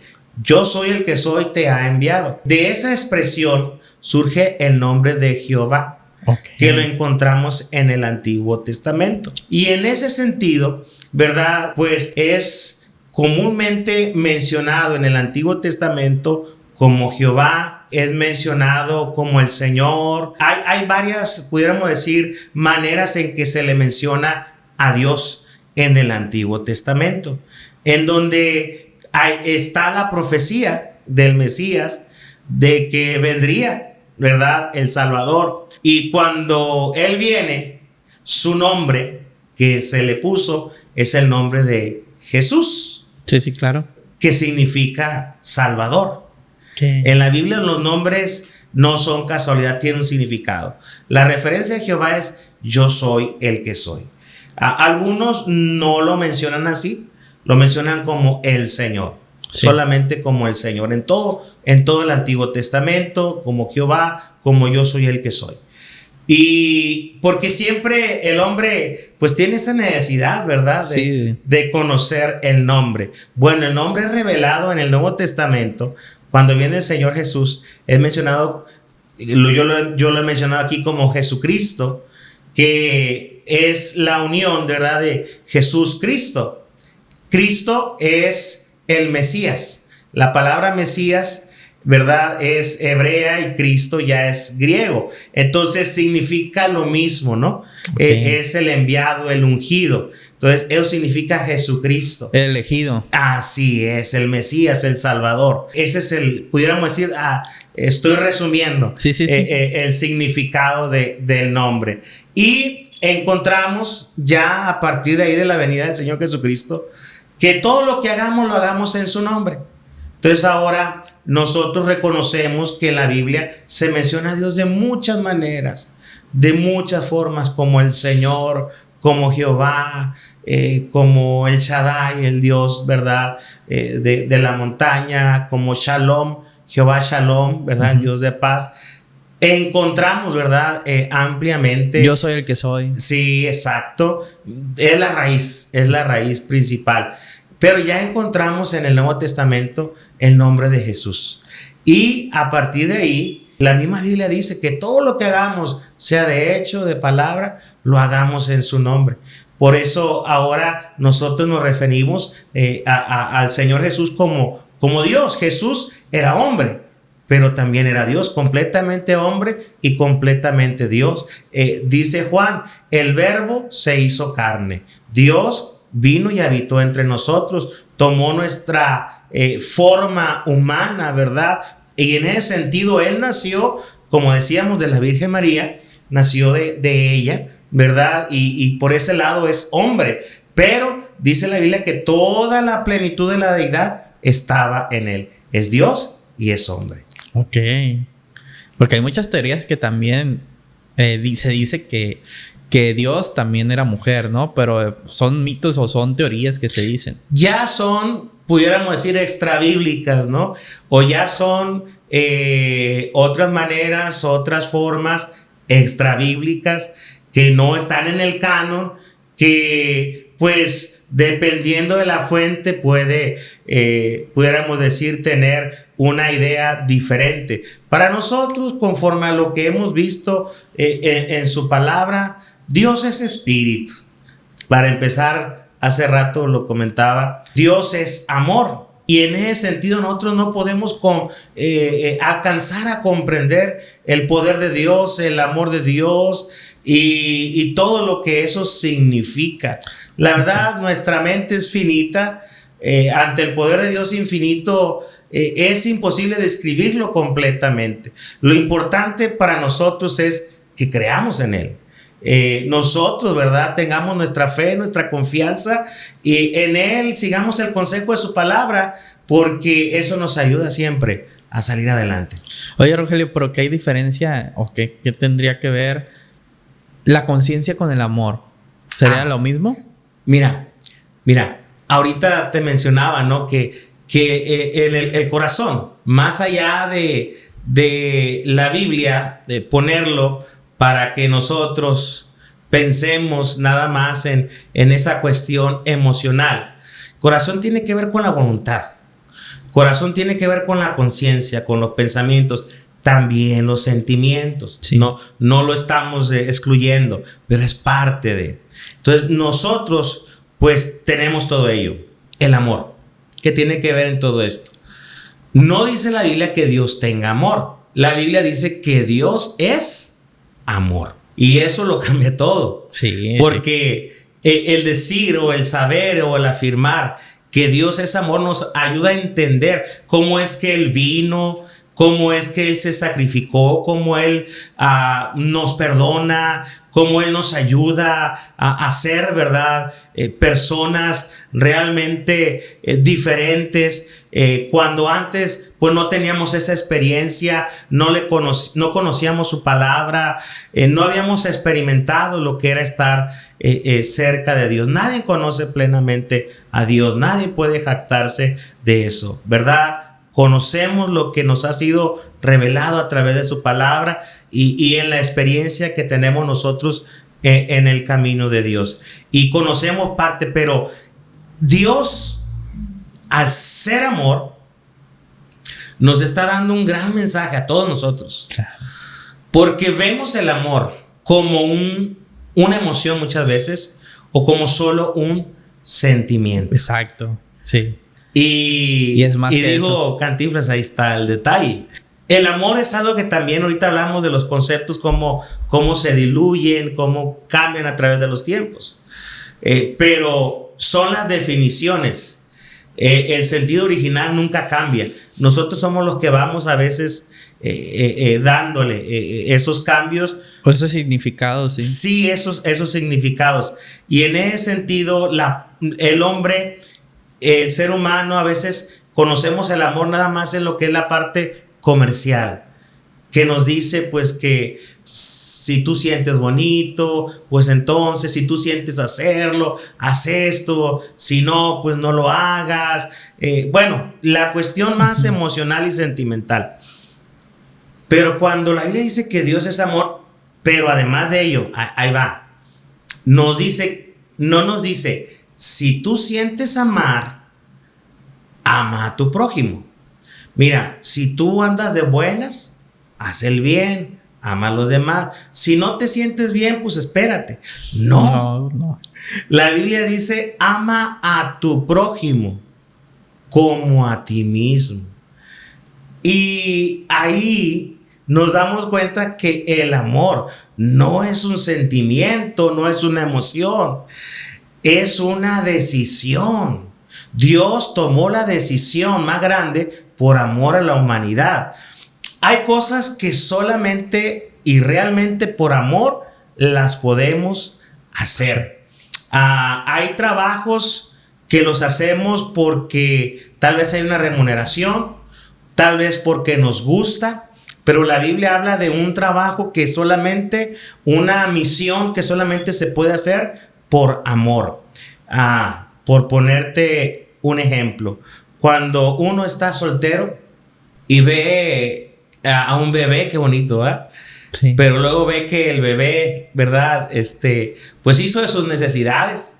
Yo soy el que soy, te ha enviado. De esa expresión surge el nombre de Jehová. Okay. Que lo encontramos en el Antiguo Testamento. Y en ese sentido, ¿verdad?, pues es comúnmente mencionado en el Antiguo Testamento como Jehová, es mencionado como el Señor. Hay varias, pudiéramos decir, maneras en que se le menciona a Dios en el Antiguo Testamento, en donde está la profecía del Mesías de que vendría, ¿verdad?, el Salvador. Y cuando Él viene, su nombre que se le puso es el nombre de Jesús. Sí, claro. Que significa Salvador. ¿Qué? En la Biblia los nombres no son casualidad, tienen un significado. La referencia de Jehová es yo soy el que soy. Algunos no lo mencionan así, lo mencionan como el Señor. Sí. Solamente como el Señor en todo el Antiguo Testamento, como Jehová, como yo soy el que soy. Y porque siempre el hombre pues tiene esa necesidad, ¿verdad?, de conocer el nombre. Bueno, el nombre revelado en el Nuevo Testamento, cuando viene el Señor Jesús, es mencionado, yo lo he mencionado aquí como Jesucristo, que es la unión, ¿verdad?, de Jesús Cristo. Cristo es el Mesías. La palabra Mesías, ¿verdad?, es hebrea y Cristo ya es griego. Entonces significa lo mismo, ¿no? Okay. Es el enviado, el ungido. Entonces eso significa Jesucristo. El elegido. Así es, el Mesías, el Salvador. Ese es pudiéramos decir, estoy resumiendo el significado del nombre. Y encontramos ya a partir de ahí de la venida del Señor Jesucristo que todo lo que hagamos lo hagamos en su nombre. Entonces ahora nosotros reconocemos que en la Biblia se menciona a Dios de muchas maneras, de muchas formas, como el Señor, como Jehová, como el Shaddai, el Dios, ¿verdad?, de la montaña, como Shalom, Jehová Shalom, ¿verdad?, el Dios de paz. Encontramos, ¿verdad?, ampliamente. Yo soy el que soy. Sí, exacto. Es la raíz principal. Pero ya encontramos en el Nuevo Testamento el nombre de Jesús. Y a partir de ahí, la misma Biblia dice que todo lo que hagamos, sea de hecho, de palabra, lo hagamos en su nombre. Por eso ahora nosotros nos referimos al Señor Jesús como Dios. Jesús era hombre, pero también era Dios, completamente hombre y completamente Dios. Dice Juan, el Verbo se hizo carne. Dios vino y habitó entre nosotros, tomó nuestra forma humana, ¿verdad? Y en ese sentido Él nació, como decíamos, de la Virgen María, nació de ella, ¿verdad? Y por ese lado es hombre, pero dice la Biblia que toda la plenitud de la deidad estaba en Él. Es Dios y es hombre. Ok. Porque hay muchas teorías que también se dice que Dios también era mujer, ¿no? Pero son mitos o son teorías que se dicen. Ya son, pudiéramos decir, extrabíblicas, ¿no? O ya son otras maneras, otras formas extrabíblicas que no están en el canon, que pues dependiendo de la fuente, pudiéramos decir, tener una idea diferente. Para nosotros, conforme a lo que hemos visto en su palabra, Dios es espíritu. Para empezar, hace rato lo comentaba, Dios es amor. Y en ese sentido nosotros no podemos alcanzar a comprender el poder de Dios, el amor de Dios y todo lo que eso significa. La verdad, nuestra mente es finita. Ante el poder de Dios infinito, es imposible describirlo completamente. Lo importante para nosotros es que creamos en Él. Nosotros, ¿verdad?, tengamos nuestra fe, nuestra confianza y en Él sigamos el consejo de su palabra, porque eso nos ayuda siempre a salir adelante. Oye, Rogelio, pero ¿qué hay diferencia o qué tendría que ver la conciencia con el amor? ¿Sería lo mismo? Mira, ahorita te mencionaba, ¿no?, que el corazón, más allá de la Biblia, de ponerlo para que nosotros pensemos nada más en esa cuestión emocional. Corazón tiene que ver con la voluntad. Corazón tiene que ver con la conciencia, con los pensamientos, también los sentimientos. Sí. No lo estamos excluyendo, pero es parte de. Entonces nosotros pues tenemos todo ello. El amor, ¿qué tiene que ver en todo esto? No dice la Biblia que Dios tenga amor. La Biblia dice que Dios es amor. Y eso lo cambia todo. Sí. Porque el decir o el saber o el afirmar que Dios es amor nos ayuda a entender cómo es que Él vino, cómo es que Él se sacrificó, cómo Él nos perdona, cómo Él nos ayuda a ser, ¿verdad?, personas realmente diferentes. Cuando antes pues no teníamos esa experiencia, no conocíamos su palabra, no habíamos experimentado lo que era estar cerca de Dios. Nadie conoce plenamente a Dios, nadie puede jactarse de eso, ¿verdad? Conocemos lo que nos ha sido revelado a través de su palabra y en la experiencia que tenemos nosotros en el camino de Dios. Y conocemos parte, pero Dios, al ser amor, nos está dando un gran mensaje a todos nosotros. Porque vemos el amor como una emoción muchas veces o como solo un sentimiento. Exacto, sí. Y es más que digo, eso. Cantinflas, ahí está el detalle. El amor es algo que también ahorita hablamos de los conceptos, cómo se diluyen, cómo cambian a través de los tiempos. Pero son las definiciones. El sentido original nunca cambia. Nosotros somos los que vamos a veces dándole esos cambios. O esos significados, sí. Sí, esos significados. Y en ese sentido, el hombre, el ser humano, a veces conocemos el amor nada más en lo que es la parte comercial, que nos dice pues que si tú sientes bonito, pues entonces si tú sientes hacerlo, haz esto, si no, pues no lo hagas. Bueno, la cuestión más emocional y sentimental. Pero cuando la Biblia dice que Dios es amor, pero además de ello, ahí va, no nos dice, si tú sientes amar, ama a tu prójimo. Mira, si tú andas de buenas, haz el bien, ama a los demás. Si no te sientes bien, pues espérate. No. La Biblia dice, ama a tu prójimo como a ti mismo. Y ahí nos damos cuenta que el amor no es un sentimiento, no es una emoción, es una decisión. Dios tomó la decisión más grande por amor a la humanidad. Hay cosas que solamente y realmente por amor las podemos hacer. Hay trabajos que los hacemos porque tal vez hay una remuneración, tal vez porque nos gusta, pero la Biblia habla de un trabajo que solamente, una misión que solamente se puede hacer por amor. Por ponerte un ejemplo, cuando uno está soltero y ve a un bebé, qué bonito, ¿verdad? Sí. Pero luego ve que el bebé, ¿verdad? Pues hizo de sus necesidades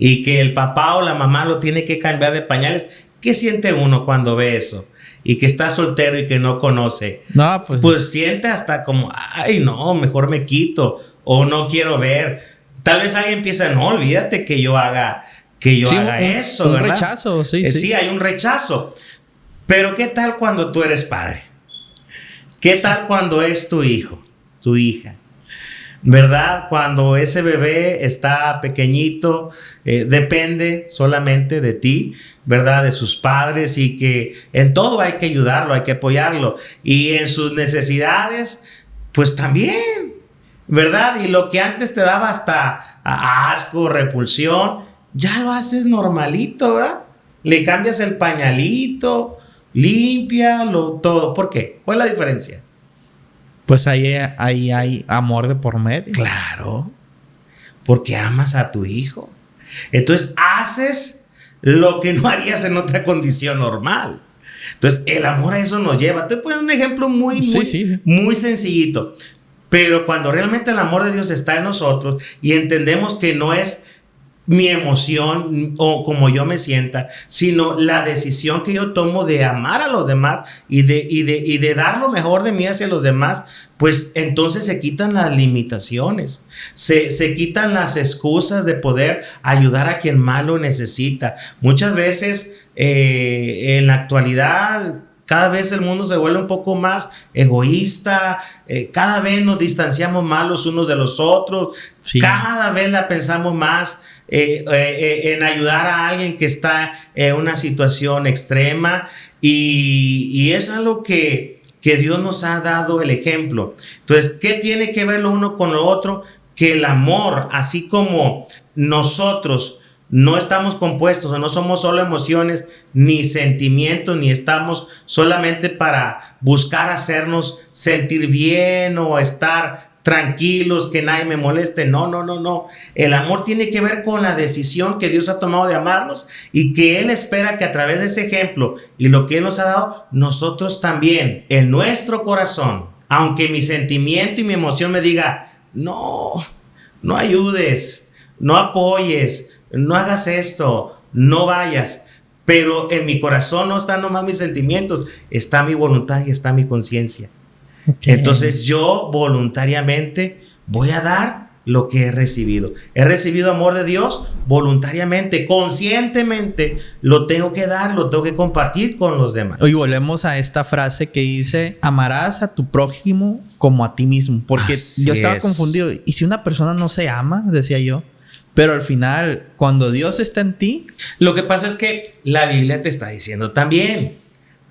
y que el papá o la mamá lo tiene que cambiar de pañales. ¿Qué siente uno cuando ve eso? Y que está soltero y que no conoce. No, pues siente hasta como, ay, no, mejor me quito o no quiero ver. Tal vez alguien piensa, no, olvídate que yo haga eso, un ¿verdad? Rechazo, sí. Sí, hay un rechazo. Pero ¿qué tal cuando tú eres padre? ¿Qué tal cuando es tu hijo, tu hija? ¿Verdad? Cuando ese bebé está pequeñito, depende solamente de ti, ¿verdad? De sus padres, y que en todo hay que ayudarlo, hay que apoyarlo. Y en sus necesidades, pues también, ¿verdad? Y lo que antes te daba hasta asco, repulsión, ya lo haces normalito, ¿verdad? Le cambias el pañalito, límpialo, todo. ¿Por qué? ¿Cuál es la diferencia? Pues ahí hay amor de por medio. Claro, porque amas a tu hijo. Entonces haces lo que no harías en otra condición normal. Entonces el amor a eso nos lleva. Te pongo un ejemplo muy sencillito. Pero cuando realmente el amor de Dios está en nosotros y entendemos que no es mi emoción o como yo me sienta, sino la decisión que yo tomo de amar a los demás y de dar lo mejor de mí hacia los demás, pues entonces se quitan las limitaciones, se quitan las excusas de poder ayudar a quien más lo necesita. Muchas veces en la actualidad, cada vez el mundo se vuelve un poco más egoísta, cada vez nos distanciamos más los unos de los otros, cada vez la pensamos más en ayudar a alguien que está en una situación extrema, y es algo que Dios nos ha dado el ejemplo. Entonces, ¿qué tiene que ver lo uno con lo otro? Que el amor, así como nosotros no estamos compuestos o no somos solo emociones ni sentimientos, ni estamos solamente para buscar hacernos sentir bien o estar tranquilos, que nadie me moleste. No. El amor tiene que ver con la decisión que Dios ha tomado de amarnos, y que Él espera que a través de ese ejemplo y lo que Él nos ha dado, nosotros también en nuestro corazón, aunque mi sentimiento y mi emoción me diga, no ayudes, no apoyes, no hagas esto, no vayas, pero en mi corazón no están nomás mis sentimientos, está mi voluntad y está mi conciencia. Okay. Entonces yo voluntariamente voy a dar lo que he recibido. He recibido amor de Dios voluntariamente, conscientemente lo tengo que dar, lo tengo que compartir con los demás. Y volvemos a esta frase que dice: amarás a tu prójimo como a ti mismo. Porque yo estaba confundido. ¿Y si una persona no se ama? Decía yo. Pero al final, cuando Dios está en ti... Lo que pasa es que la Biblia te está diciendo también,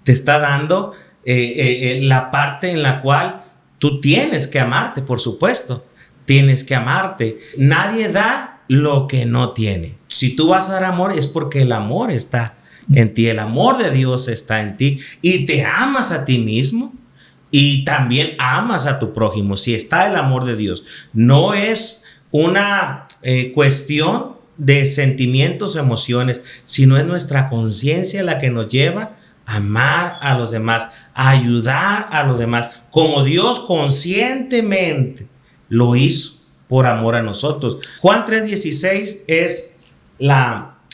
te está dando la parte en la cual tú tienes que amarte, por supuesto. Tienes que amarte. Nadie da lo que no tiene. Si tú vas a dar amor, es porque el amor está en ti. El amor de Dios está en ti. Y te amas a ti mismo. Y también amas a tu prójimo. Si está el amor de Dios. No es una cuestión de sentimientos o emociones, sino es nuestra conciencia la que nos lleva a amar a los demás, a ayudar a los demás, como Dios conscientemente lo hizo por amor a nosotros. Juan 3:16 es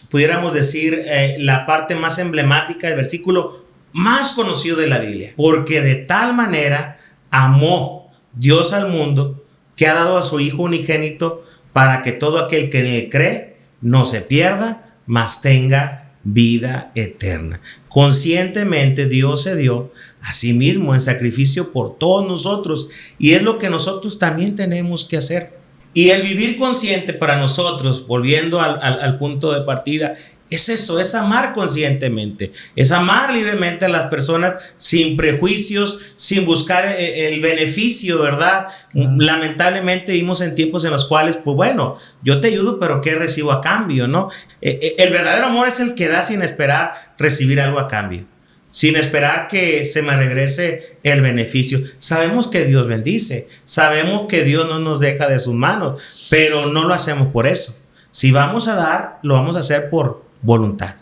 pudiéramos decir, la parte más emblemática, el versículo más conocido de la Biblia. Porque de tal manera amó Dios al mundo, que ha dado a su Hijo unigénito, para que todo aquel que en él cree no se pierda, mas tenga vida eterna. Conscientemente Dios se dio a sí mismo en sacrificio por todos nosotros, y es lo que nosotros también tenemos que hacer. Y el vivir consciente para nosotros, volviendo al punto de partida, es eso, es amar conscientemente, es amar libremente a las personas sin prejuicios, sin buscar el beneficio, ¿verdad? Lamentablemente vivimos en tiempos en los cuales, pues bueno, yo te ayudo, pero ¿qué recibo a cambio, no? El verdadero amor es el que da sin esperar recibir algo a cambio, sin esperar que se me regrese el beneficio. Sabemos que Dios bendice, sabemos que Dios no nos deja de sus manos, pero no lo hacemos por eso. Si vamos a dar, lo vamos a hacer por voluntad.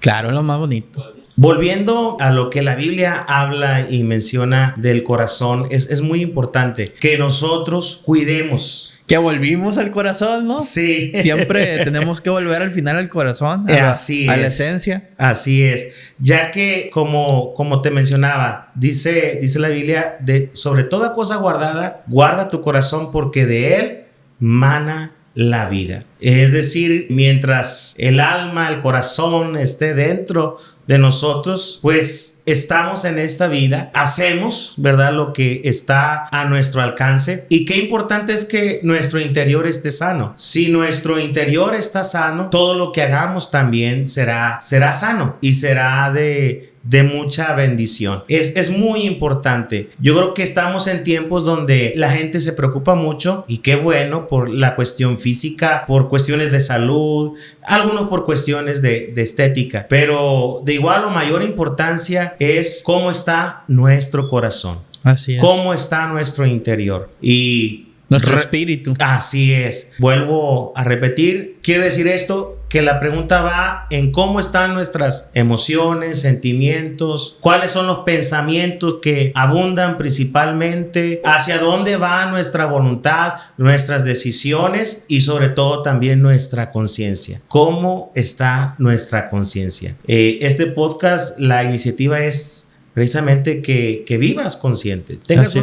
Claro, es lo más bonito. Volviendo a lo que la Biblia habla y menciona del corazón, es muy importante que nosotros cuidemos Que volvimos al corazón, ¿no? Sí. Siempre tenemos que volver al final al corazón, Así a la es. esencia. Así es. Ya que, como te mencionaba, dice la Biblia, sobre toda cosa guardada, guarda tu corazón porque de él mana la vida. Es decir, mientras el alma, el corazón esté dentro de nosotros, pues estamos en esta vida, hacemos, ¿verdad?, lo que está a nuestro alcance. Y qué importante es que nuestro interior esté sano. Si nuestro interior está sano, todo lo que hagamos también será sano y será de mucha bendición. Es muy importante. Yo creo que estamos en tiempos donde la gente se preocupa mucho, y qué bueno, por la cuestión física, por cuestiones de salud, algunos por cuestiones de estética, pero de igual o mayor importancia es cómo está nuestro corazón. Así es. Cómo está nuestro interior y nuestro espíritu. Así es. Vuelvo a repetir. Quiere decir esto que la pregunta va en cómo están nuestras emociones, sentimientos, cuáles son los pensamientos que abundan principalmente, hacia dónde va nuestra voluntad, nuestras decisiones y sobre todo también nuestra conciencia. ¿Cómo está nuestra conciencia? Este podcast, la iniciativa es precisamente que vivas consciente, tengas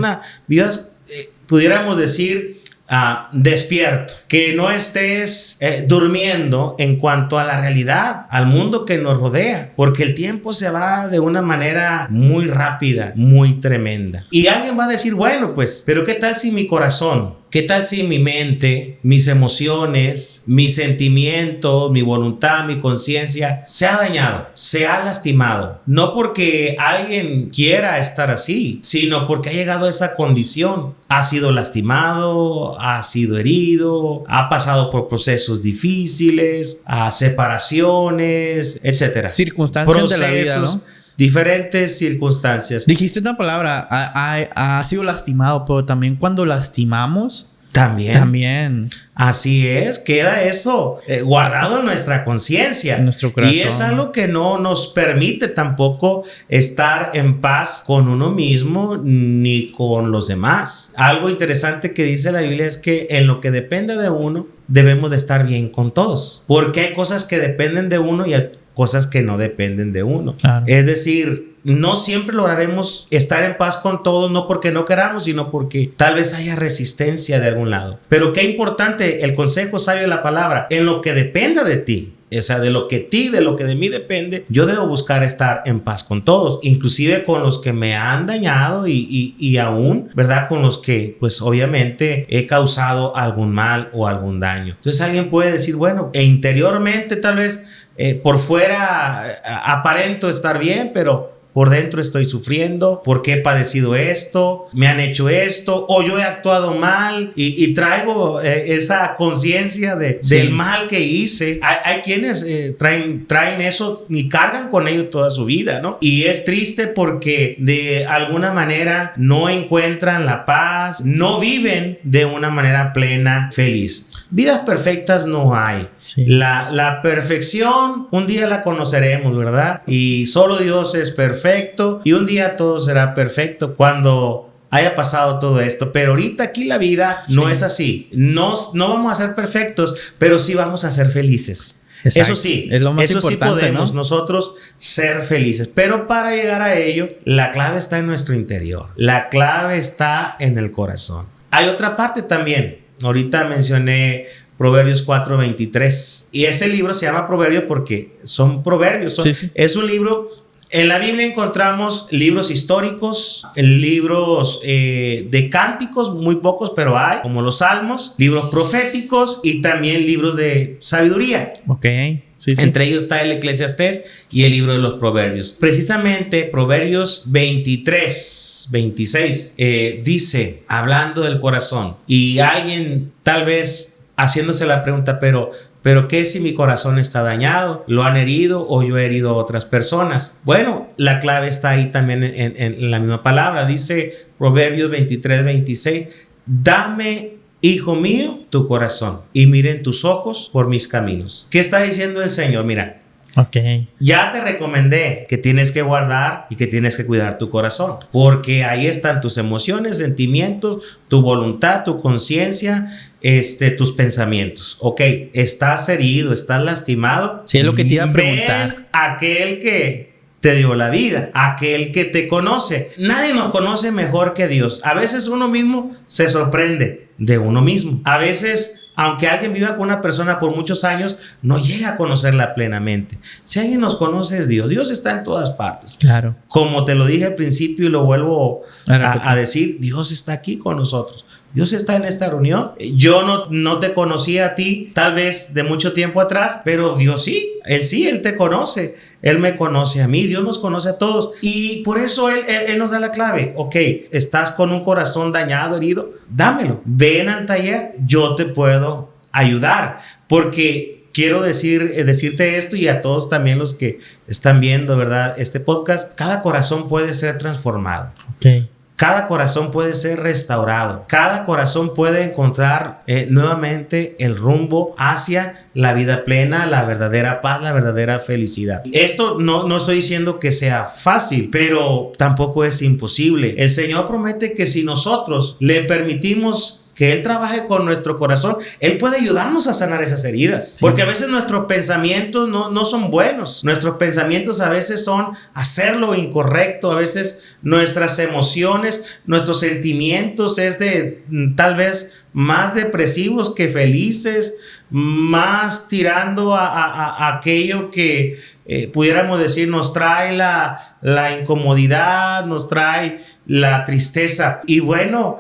vivas, pudiéramos decir, despierto, que no estés durmiendo en cuanto a la realidad, al mundo que nos rodea, porque el tiempo se va de una manera muy rápida, muy tremenda. Y alguien va a decir, bueno, pues, pero ¿qué tal si mi corazón? ¿Qué tal si mi mente, mis emociones, mis sentimientos, mi voluntad, mi conciencia se ha dañado, se ha lastimado? No porque alguien quiera estar así, sino porque ha llegado a esa condición. Ha sido lastimado, ha sido herido, ha pasado por procesos difíciles, a separaciones, etcétera. Circunstancias de la vida, ¿no? Diferentes circunstancias. Dijiste una palabra, ha sido lastimado, pero también cuando lastimamos, también. Así es, queda eso guardado en nuestra conciencia, en nuestro corazón. Y es algo que no nos permite tampoco estar en paz con uno mismo ni con los demás. Algo interesante que dice la Biblia es que en lo que depende de uno, debemos de estar bien con todos, porque hay cosas que dependen de uno y hay cosas que no dependen de uno. Claro. Es decir, no siempre lograremos estar en paz con todos, no porque no queramos, sino porque tal vez haya resistencia de algún lado. Pero qué importante el consejo sabio de la palabra, en lo que dependa de ti, o sea, de lo que de mí depende, yo debo buscar estar en paz con todos, inclusive con los que me han dañado y aún, ¿verdad?, con los que, pues, obviamente he causado algún mal o algún daño. Entonces alguien puede decir, bueno, interiormente tal vez por fuera aparento estar bien, pero por dentro estoy sufriendo porque he padecido esto, me han hecho esto, o yo he actuado mal y traigo esa conciencia del mal que hice. Hay quienes traen eso y cargan con ello toda su vida, ¿no? Y es triste porque de alguna manera no encuentran la paz, no viven de una manera plena, feliz. Vidas perfectas no hay. Sí. La perfección un día la conoceremos, ¿verdad? Y solo Dios es perfecto y un día todo será perfecto cuando haya pasado todo esto. Pero ahorita aquí la vida no es así. No vamos a ser perfectos, pero sí vamos a ser felices. Exacto. Eso sí, es lo más importante, sí podemos, ¿no?, nosotros ser felices. Pero para llegar a ello, la clave está en nuestro interior. La clave está en el corazón. Hay otra parte también. Ahorita mencioné Proverbios 4:23 y ese libro se llama Proverbios porque son proverbios. Es un libro. En la Biblia encontramos libros históricos, libros de cánticos, muy pocos, pero hay, como los Salmos, libros proféticos y también libros de sabiduría. Ok. Sí. Entre ellos está el Eclesiastés y el libro de los Proverbios. Precisamente Proverbios 23:26 dice, hablando del corazón, y alguien tal vez haciéndose la pregunta, pero ¿qué si mi corazón está dañado? ¿Lo han herido o yo he herido a otras personas? Bueno, la clave está ahí también en la misma palabra. Dice Proverbios 23:26, dame, hijo mío, tu corazón y miren tus ojos por mis caminos. ¿Qué está diciendo el Señor? Mira, ya te recomendé que tienes que guardar y que tienes que cuidar tu corazón, porque ahí están tus emociones, sentimientos, tu voluntad, tu conciencia tus pensamientos. Ok, estás herido, estás lastimado. Sí, es lo que te iba a preguntar. Ven aquel que te dio la vida, aquel que te conoce. Nadie nos conoce mejor que Dios. A veces uno mismo se sorprende de uno mismo. A veces, aunque alguien viva con una persona por muchos años, no llega a conocerla plenamente. Si alguien nos conoce es Dios. Dios está en todas partes. Claro. Como te lo dije al principio y lo vuelvo a decir, Dios está aquí con nosotros. Dios está en esta reunión. Yo no te conocía a ti, tal vez de mucho tiempo atrás, pero Dios sí, Él te conoce. Él me conoce a mí, Dios nos conoce a todos. Y por eso Él nos da la clave. Ok, estás con un corazón dañado, herido, dámelo. Ven al taller, yo te puedo ayudar. Porque quiero decirte esto y a todos también los que están viendo, ¿verdad?, este podcast. Cada corazón puede ser transformado. Ok. Cada corazón puede ser restaurado. Cada corazón puede encontrar nuevamente el rumbo hacia la vida plena, la verdadera paz, la verdadera felicidad. Esto no estoy diciendo que sea fácil, pero tampoco es imposible. El Señor promete que si nosotros le permitimos que Él trabaje con nuestro corazón, Él puede ayudarnos a sanar esas heridas. Sí. Porque a veces nuestros pensamientos no son buenos. Nuestros pensamientos a veces son hacer lo incorrecto. A veces nuestras emociones, nuestros sentimientos es de tal vez más depresivos que felices, más tirando a aquello que pudiéramos decir nos trae la incomodidad, nos trae la tristeza. Y bueno,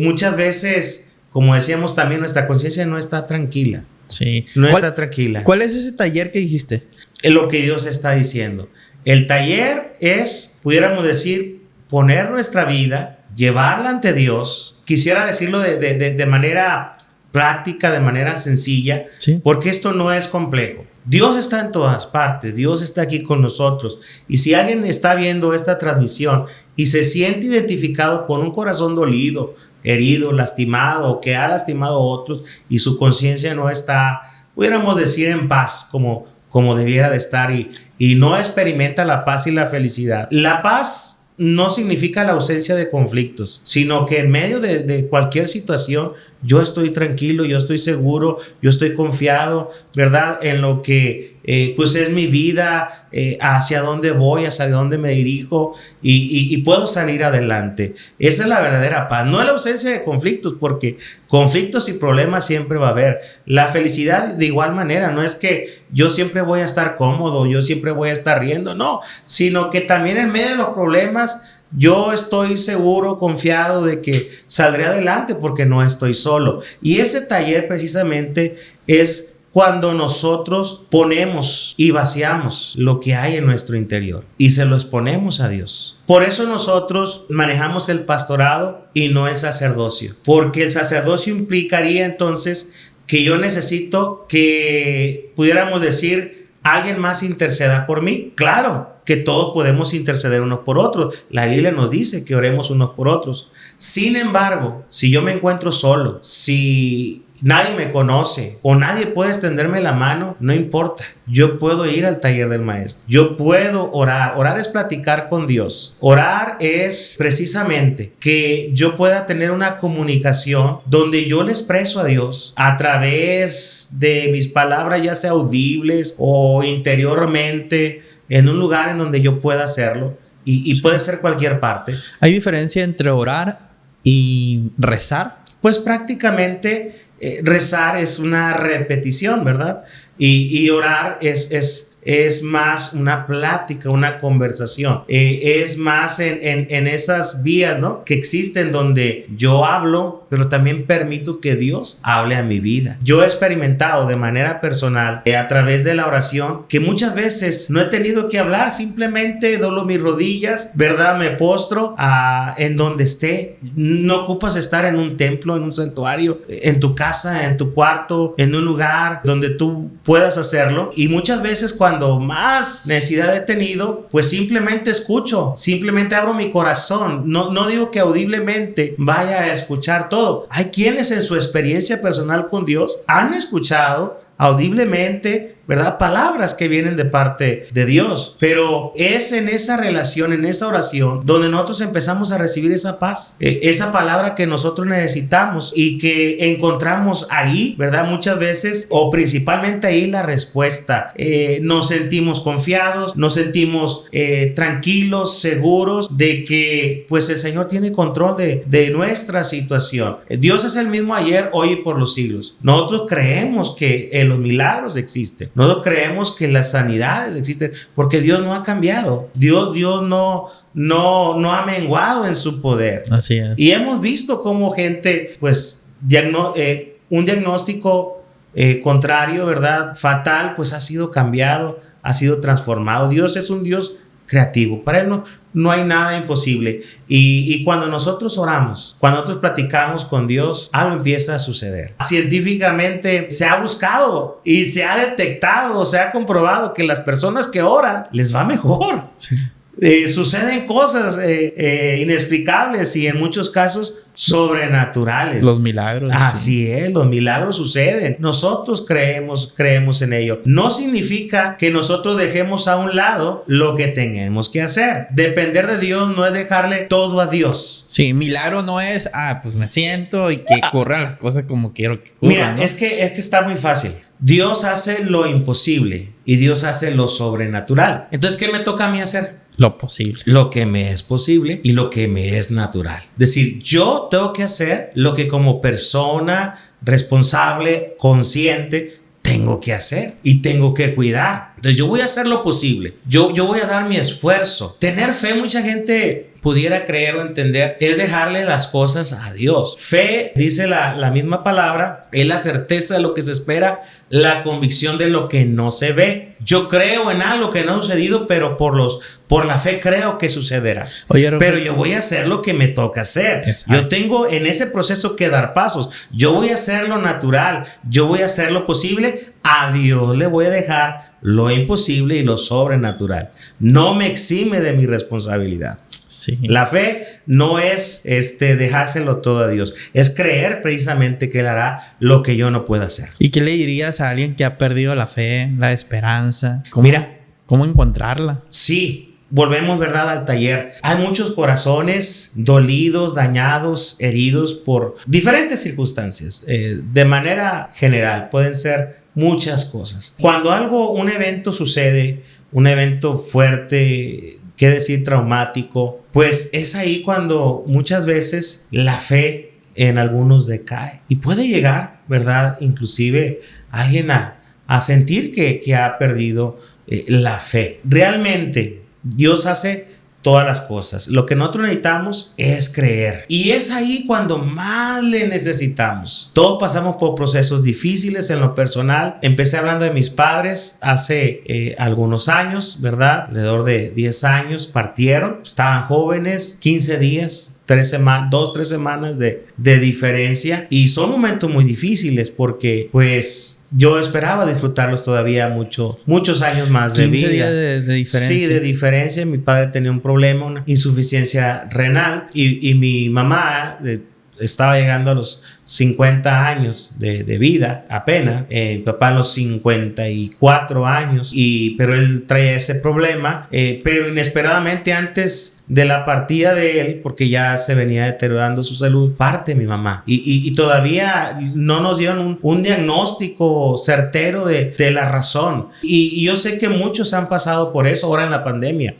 muchas veces, como decíamos también, nuestra conciencia no está tranquila. Sí. No está tranquila. ¿Cuál es ese taller que dijiste? Es lo que Dios está diciendo. El taller es, pudiéramos decir, poner nuestra vida, llevarla ante Dios. Quisiera decirlo de manera práctica, de manera sencilla, sí, porque esto no es complejo. Dios está en todas partes, Dios está aquí con nosotros. Y si alguien está viendo esta transmisión y se siente identificado con un corazón dolido, herido, lastimado, o que ha lastimado a otros y su conciencia no está, pudiéramos decir, en paz como debiera de estar y no experimenta la paz y la felicidad. La paz no significa la ausencia de conflictos, sino que en medio de cualquier situación yo estoy tranquilo, yo estoy seguro, yo estoy confiado, ¿verdad?, en lo que pues es mi vida, hacia dónde voy, hacia dónde me dirijo y puedo salir adelante. Esa es la verdadera paz, no es la ausencia de conflictos, porque conflictos y problemas siempre va a haber. La felicidad de igual manera, no es que yo siempre voy a estar cómodo, yo siempre voy a estar riendo, no, sino que también en medio de los problemas yo estoy seguro, confiado de que saldré adelante porque no estoy solo. Y ese taller precisamente es cuando nosotros ponemos y vaciamos lo que hay en nuestro interior y se lo exponemos a Dios. Por eso nosotros manejamos el pastorado y no el sacerdocio, porque el sacerdocio implicaría entonces que yo necesito que, pudiéramos decir, alguien más interceda por mí. Claro que todos podemos interceder unos por otros. La Biblia nos dice que oremos unos por otros. Sin embargo, si yo me encuentro solo, si nadie me conoce o nadie puede extenderme la mano, no importa. Yo puedo ir al taller del maestro. Yo puedo orar. Orar es platicar con Dios. Orar es precisamente que yo pueda tener una comunicación donde yo le expreso a Dios a través de mis palabras, ya sea audibles o interiormente, en un lugar en donde yo pueda hacerlo y sí, puede ser cualquier parte. ¿Hay diferencia entre orar y rezar? Pues prácticamente rezar es una repetición, ¿verdad? Y orar es más una plática, una conversación. Es más en esas vías, ¿no?, que existen donde yo hablo, pero también permito que Dios hable a mi vida. Yo he experimentado de manera personal, a través de la oración, que muchas veces no he tenido que hablar, simplemente doblo mis rodillas, ¿verdad?, me postro en donde esté. No ocupas estar en un templo, en un santuario, en tu casa, en tu cuarto, en un lugar donde tú puedas hacerlo. Y muchas veces cuando más necesidad he tenido, pues simplemente escucho, simplemente abro mi corazón. No digo que audiblemente vaya a escuchar todo. Hay quienes en su experiencia personal con Dios han escuchado audiblemente ¿verdad? Palabras que vienen de parte de Dios, pero es en esa relación, en esa oración, donde nosotros empezamos a recibir esa paz, esa palabra que nosotros necesitamos y que encontramos ahí, ¿verdad? Muchas veces o principalmente ahí la respuesta. Nos sentimos confiados, nos sentimos tranquilos, seguros de que pues el Señor tiene control de nuestra situación. Dios es el mismo ayer, hoy y por los siglos. Nosotros creemos que los milagros existen. Nosotros creemos que las sanidades existen porque Dios no ha cambiado. Dios no ha menguado en su poder. Así es. Y hemos visto cómo gente, pues, un diagnóstico contrario, ¿verdad? Fatal, pues ha sido cambiado, ha sido transformado. Dios es un Dios creativo. Para Él no hay nada imposible. Y cuando nosotros oramos, cuando nosotros platicamos con Dios, algo empieza a suceder. Científicamente se ha buscado y se ha detectado, se ha comprobado que las personas que oran les va mejor. Sí. Suceden cosas inexplicables y en muchos casos sobrenaturales. Los milagros. Así es, los milagros suceden. Nosotros creemos en ello. No significa que nosotros dejemos a un lado lo que tenemos que hacer. Depender de Dios no es dejarle todo a Dios. Sí, milagro no es, pues me siento y que ocurran las cosas como quiero que ocurran. Mira, ¿no? es que está muy fácil. Dios hace lo imposible y Dios hace lo sobrenatural. Entonces, ¿qué me toca a mí hacer? Lo posible. Lo que me es posible y lo que me es natural. Es decir, yo tengo que hacer lo que como persona responsable, consciente, tengo que hacer y tengo que cuidar. Entonces yo voy a hacer lo posible. Yo voy a dar mi esfuerzo. Tener fe, mucha gente pudiera creer o entender, es dejarle las cosas a Dios. Fe, dice la misma palabra, es la certeza de lo que se espera, la convicción de lo que no se ve. Yo creo en algo que no ha sucedido, pero por la fe creo que sucederá. Oye, pero yo voy a hacer lo que me toca hacer. Exacto. Yo tengo en ese proceso que dar pasos. Yo voy a hacer lo natural. Yo voy a hacer lo posible. A Dios le voy a dejar lo imposible y lo sobrenatural. No me exime de mi responsabilidad. Sí. La fe no es dejárselo todo a Dios, es creer precisamente que Él hará lo que yo no pueda hacer. ¿Y qué le dirías a alguien que ha perdido la fe, la esperanza? ¿Cómo encontrarla? Sí, volvemos, ¿verdad?, al taller. Hay muchos corazones dolidos, dañados, heridos por diferentes circunstancias. De manera general, pueden ser muchas cosas. Cuando un evento sucede, un evento fuerte, qué decir, traumático, pues es ahí cuando muchas veces la fe en algunos decae y puede llegar, ¿verdad?, inclusive alguien a sentir que ha perdido la fe. Realmente Dios hace todas las cosas. Lo que nosotros necesitamos es creer. Y es ahí cuando más le necesitamos. Todos pasamos por procesos difíciles en lo personal. Empecé hablando de mis padres hace algunos años, ¿verdad? Alrededor de 10 años partieron. Estaban jóvenes, 15 días. 3 semanas de diferencia. Y son momentos muy difíciles porque pues yo esperaba disfrutarlos todavía muchos años más de vida. 15 días de diferencia. Sí, de diferencia. Mi padre tenía un problema, una insuficiencia renal y mi mamá estaba llegando a los 50 años de vida apenas. Mi papá a los 54 años. Pero él traía ese problema. Pero inesperadamente antes de la partida de él, porque ya se venía deteriorando su salud, parte mi mamá. Y todavía no nos dieron un diagnóstico certero de la razón. Y yo sé que muchos han pasado por eso ahora en la pandemia.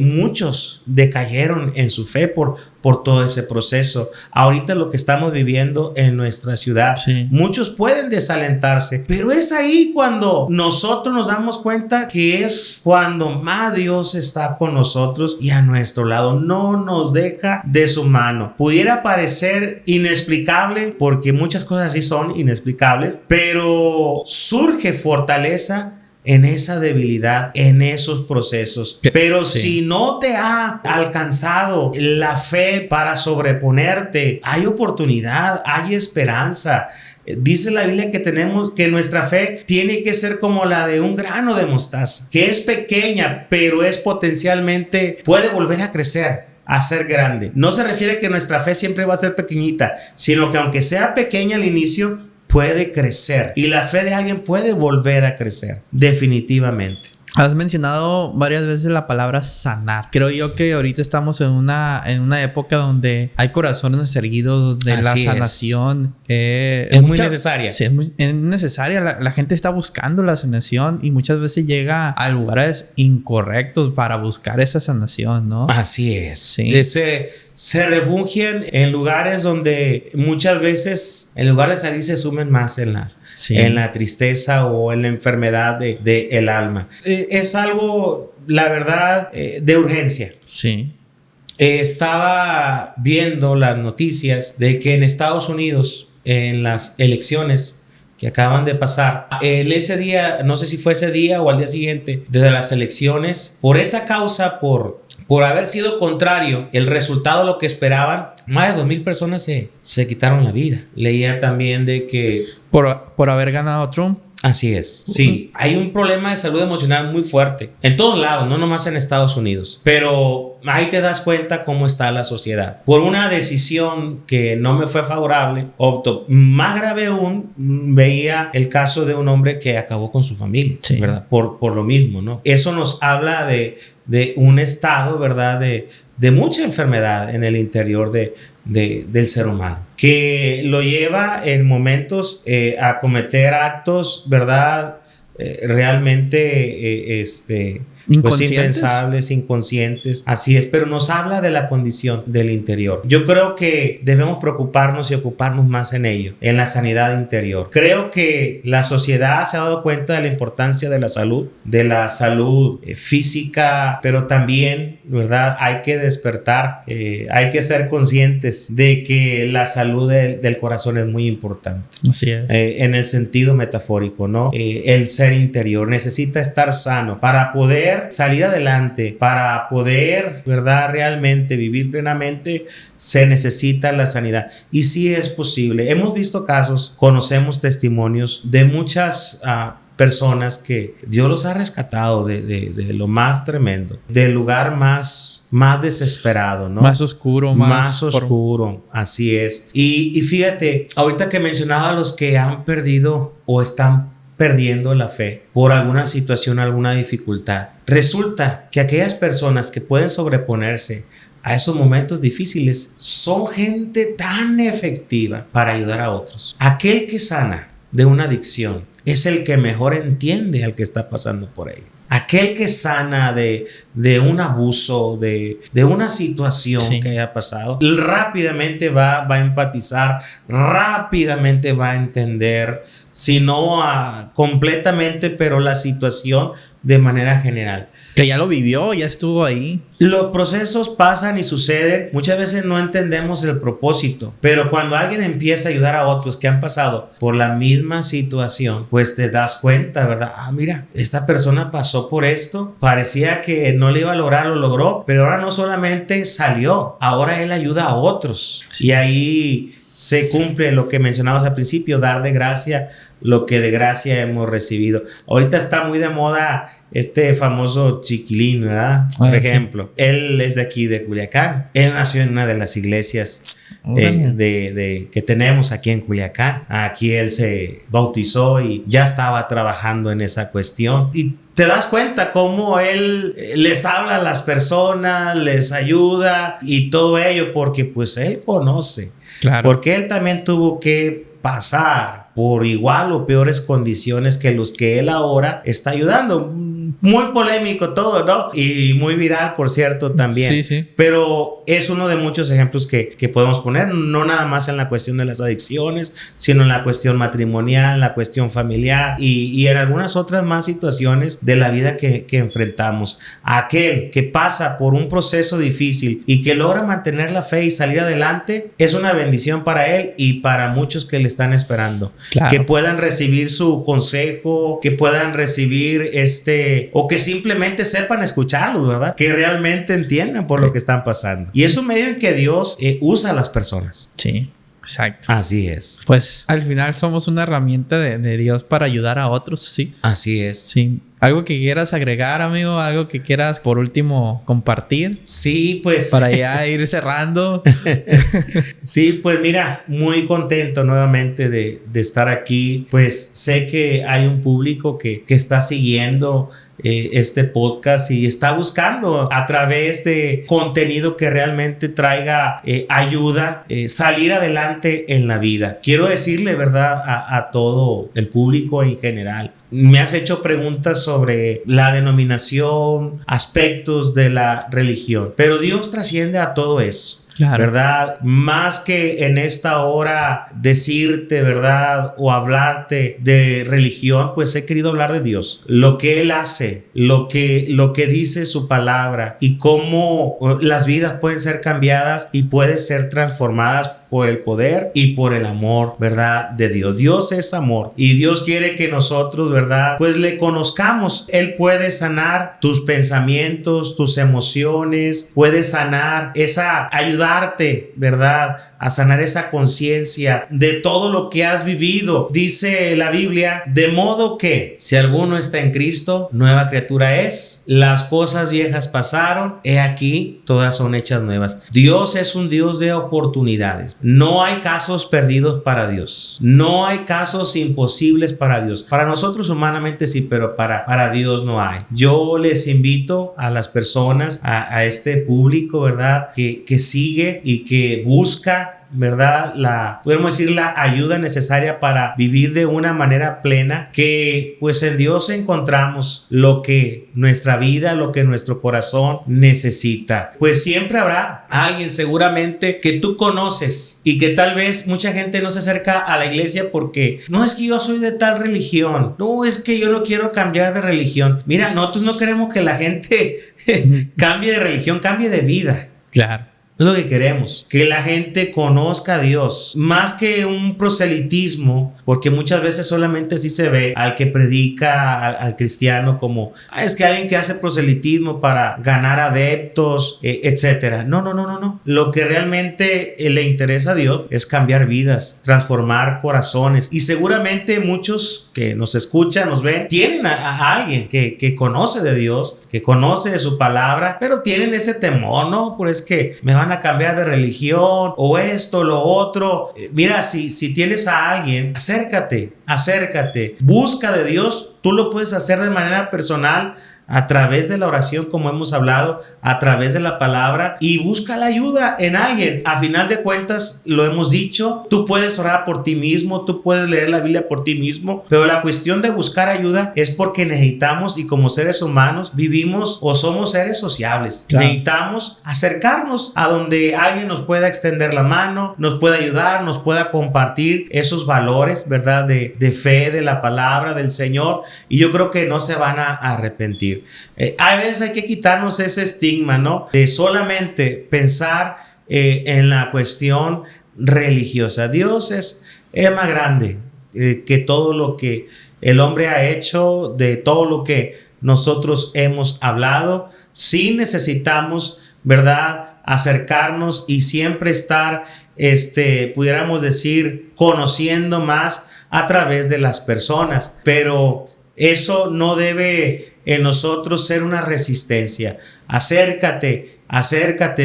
Muchos decayeron en su fe por todo ese proceso. Ahorita lo que estamos viviendo en nuestra ciudad, sí. Muchos pueden desalentarse, pero es ahí cuando nosotros nos damos cuenta que es cuando más Dios está con nosotros y a nuestro lado, no nos deja de su mano. Pudiera parecer inexplicable, porque muchas cosas así son inexplicables, pero surge fortaleza en esa debilidad, en esos procesos. Pero sí, si no te ha alcanzado la fe para sobreponerte, hay oportunidad, hay esperanza. Dice la Biblia que nuestra fe tiene que ser como la de un grano de mostaza, que es pequeña, pero es potencialmente, puede volver a crecer, a ser grande. No se refiere a que nuestra fe siempre va a ser pequeñita, sino que aunque sea pequeña al inicio, puede crecer y la fe de alguien puede volver a crecer, definitivamente. Has mencionado varias veces la palabra sanar. Creo yo que ahorita estamos en una época donde hay corazones erguidos, donde la sanación es muy necesaria. Sí, es necesaria. La gente está buscando la sanación y muchas veces llega a lugares incorrectos para buscar esa sanación, ¿no? Así es. Sí. Se refugian en lugares donde muchas veces, en lugar de salir, se sumen más en la tristeza o en la enfermedad de el alma. Es algo, la verdad, de urgencia. Sí. Estaba viendo las noticias de que en Estados Unidos, en las elecciones que acaban de pasar, ese día, no sé si fue ese día o al día siguiente, desde las elecciones, por esa causa, por haber sido contrario el resultado a lo que esperaban, más de 2,000 personas se quitaron la vida. Leía también de que... Por haber ganado Trump. Así es, sí. Hay un problema de salud emocional muy fuerte en todos lados, no nomás en Estados Unidos. Pero ahí te das cuenta cómo está la sociedad. Por una decisión que no me fue favorable, opto. Más grave aún, veía el caso de un hombre que acabó con su familia, sí, ¿verdad? Por lo mismo, ¿no? Eso nos habla de un estado, ¿verdad? De mucha enfermedad en el interior del ser humano, que lo lleva en momentos a cometer actos, ¿verdad? Realmente pues impensables, inconscientes. Así es, pero nos habla de la condición del interior. Yo creo que debemos preocuparnos y ocuparnos más en ello, en la sanidad interior. Creo que la sociedad se ha dado cuenta de la importancia de la salud física, pero también, ¿verdad? Hay que despertar, hay que ser conscientes de que la salud del corazón es muy importante. Así es. En el sentido metafórico, ¿no? El ser interior necesita estar sano para poder salir adelante, para poder, ¿verdad? Realmente vivir plenamente, se necesita la sanidad. Y sí es posible. Hemos visto casos, conocemos testimonios de muchas personas que Dios los ha rescatado de lo más tremendo, del lugar más desesperado, ¿no? Más oscuro, más oscuro, así es. Y fíjate, ahorita que mencionaba a los que han perdido o están perdiendo la fe por alguna situación, alguna dificultad, resulta que aquellas personas que pueden sobreponerse a esos momentos difíciles son gente tan efectiva para ayudar a otros. Aquel que sana de una adicción es el que mejor entiende al que está pasando por ello. Aquel que sana de un abuso, de una situación que haya pasado, rápidamente va a empatizar, rápidamente va a entender, si no completamente, pero la situación de manera general. Que ya lo vivió, ya estuvo ahí. Los procesos pasan y suceden. Muchas veces no entendemos el propósito, pero cuando alguien empieza a ayudar a otros que han pasado por la misma situación, pues te das cuenta, ¿verdad? Mira, esta persona pasó por esto, parecía que no le iba a lograr, lo logró, pero ahora no solamente salió, ahora él ayuda a otros. Sí. Y ahí se cumple lo que mencionabas al principio, dar de gracia lo que de gracia hemos recibido. Ahorita está muy de moda este famoso Chiquilín, ¿verdad? Por ejemplo, sí. Él es de aquí, de Culiacán. Él nació en una de las iglesias que tenemos aquí en Culiacán. Aquí él se bautizó y ya estaba trabajando en esa cuestión. Y te das cuenta cómo él les habla a las personas, les ayuda y todo ello porque pues él conoce. Claro. Porque él también tuvo que pasar por igual o peores condiciones que los que él ahora está ayudando. Muy polémico todo, ¿no? Y muy viral, por cierto, también. Sí, sí. Pero es uno de muchos ejemplos que podemos poner, no nada más en la cuestión de las adicciones, sino en la cuestión matrimonial, en la cuestión familiar y en algunas otras más situaciones de la vida que enfrentamos. Aquel que pasa por un proceso difícil y que logra mantener la fe y salir adelante, es una bendición para él y para muchos que le están esperando. Claro. Que puedan recibir su consejo, que puedan recibir o que simplemente sepan escucharlos, ¿verdad? Que realmente entiendan por lo que están pasando. Y es un medio en que Dios usa a las personas. Sí. Exacto. Así es. Pues al final somos una herramienta de Dios para ayudar a otros, sí. Así es. Sí. ¿Algo que quieras agregar, amigo? ¿Algo que quieras por último compartir? Sí, pues. Para ya ir cerrando. Sí, pues mira, muy contento nuevamente de estar aquí. Pues sé que hay un público que está siguiendo este podcast y está buscando a través de contenido que realmente traiga ayuda, salir adelante en la vida. Quiero decirle, ¿verdad?, a todo el público en general. Me has hecho preguntas sobre la denominación, aspectos de la religión, pero Dios trasciende a todo eso. Claro. ¿Verdad? Más que en esta hora decirte, ¿verdad?, o hablarte de religión, pues he querido hablar de Dios. Lo que Él hace, lo que dice su palabra y cómo las vidas pueden ser cambiadas y pueden ser transformadas por el poder y por el amor, ¿verdad?, de Dios. Dios es amor y Dios quiere que nosotros, ¿verdad?, pues le conozcamos. Él puede sanar tus pensamientos, tus emociones, puede sanar ayudarte, ¿verdad?, a sanar esa conciencia de todo lo que has vivido. Dice la Biblia, de modo que si alguno está en Cristo, nueva criatura es. Las cosas viejas pasaron, he aquí, todas son hechas nuevas. Dios es un Dios de oportunidades. No hay casos perdidos para Dios. No hay casos imposibles para Dios. Para nosotros humanamente sí, pero para Dios no hay. Yo les invito a las personas, a este público, ¿verdad?, que sigue y que busca, ¿verdad?, podemos decir, la ayuda necesaria para vivir de una manera plena, que pues en Dios encontramos lo que nuestra vida, lo que nuestro corazón necesita. Pues siempre habrá alguien seguramente que tú conoces y que tal vez mucha gente no se acerca a la iglesia porque no es que yo soy de tal religión, no es que yo no quiero cambiar de religión. Mira, nosotros no queremos que la gente cambie de religión, cambie de vida. Claro. Es lo que queremos, que la gente conozca a Dios, más que un proselitismo, porque muchas veces solamente así se ve al que predica, al cristiano, como es que alguien que hace proselitismo para ganar adeptos, etcétera. No. Lo que realmente le interesa a Dios es cambiar vidas, transformar corazones, y seguramente muchos que nos escuchan, nos ven, tienen a alguien que conoce de Dios, que conoce de su palabra, pero tienen ese temor, ¿no? Pues es que me van a cambiar de religión o esto, lo otro. Mira, si tienes a alguien, acércate, busca de Dios. Tú lo puedes hacer de manera personal, a través de la oración, como hemos hablado, a través de la palabra, y busca la ayuda en alguien. A final de cuentas, lo hemos dicho, tú puedes orar por ti mismo, tú puedes leer la Biblia por ti mismo, pero la cuestión de buscar ayuda es porque necesitamos, y como seres humanos vivimos o somos seres sociables. Claro. Necesitamos acercarnos a donde alguien nos pueda extender la mano, nos pueda ayudar, nos pueda compartir esos valores, ¿verdad?, de fe, de la palabra del Señor, y yo creo que no se van a arrepentir. A veces hay que quitarnos ese estigma, ¿no?, de solamente pensar en la cuestión religiosa. Dios es más grande que todo lo que el hombre ha hecho, de todo lo que nosotros hemos hablado. Sí necesitamos, ¿verdad?, acercarnos y siempre estar, pudiéramos decir, conociendo más a través de las personas, pero eso no debe en nosotros ser una resistencia. Acércate,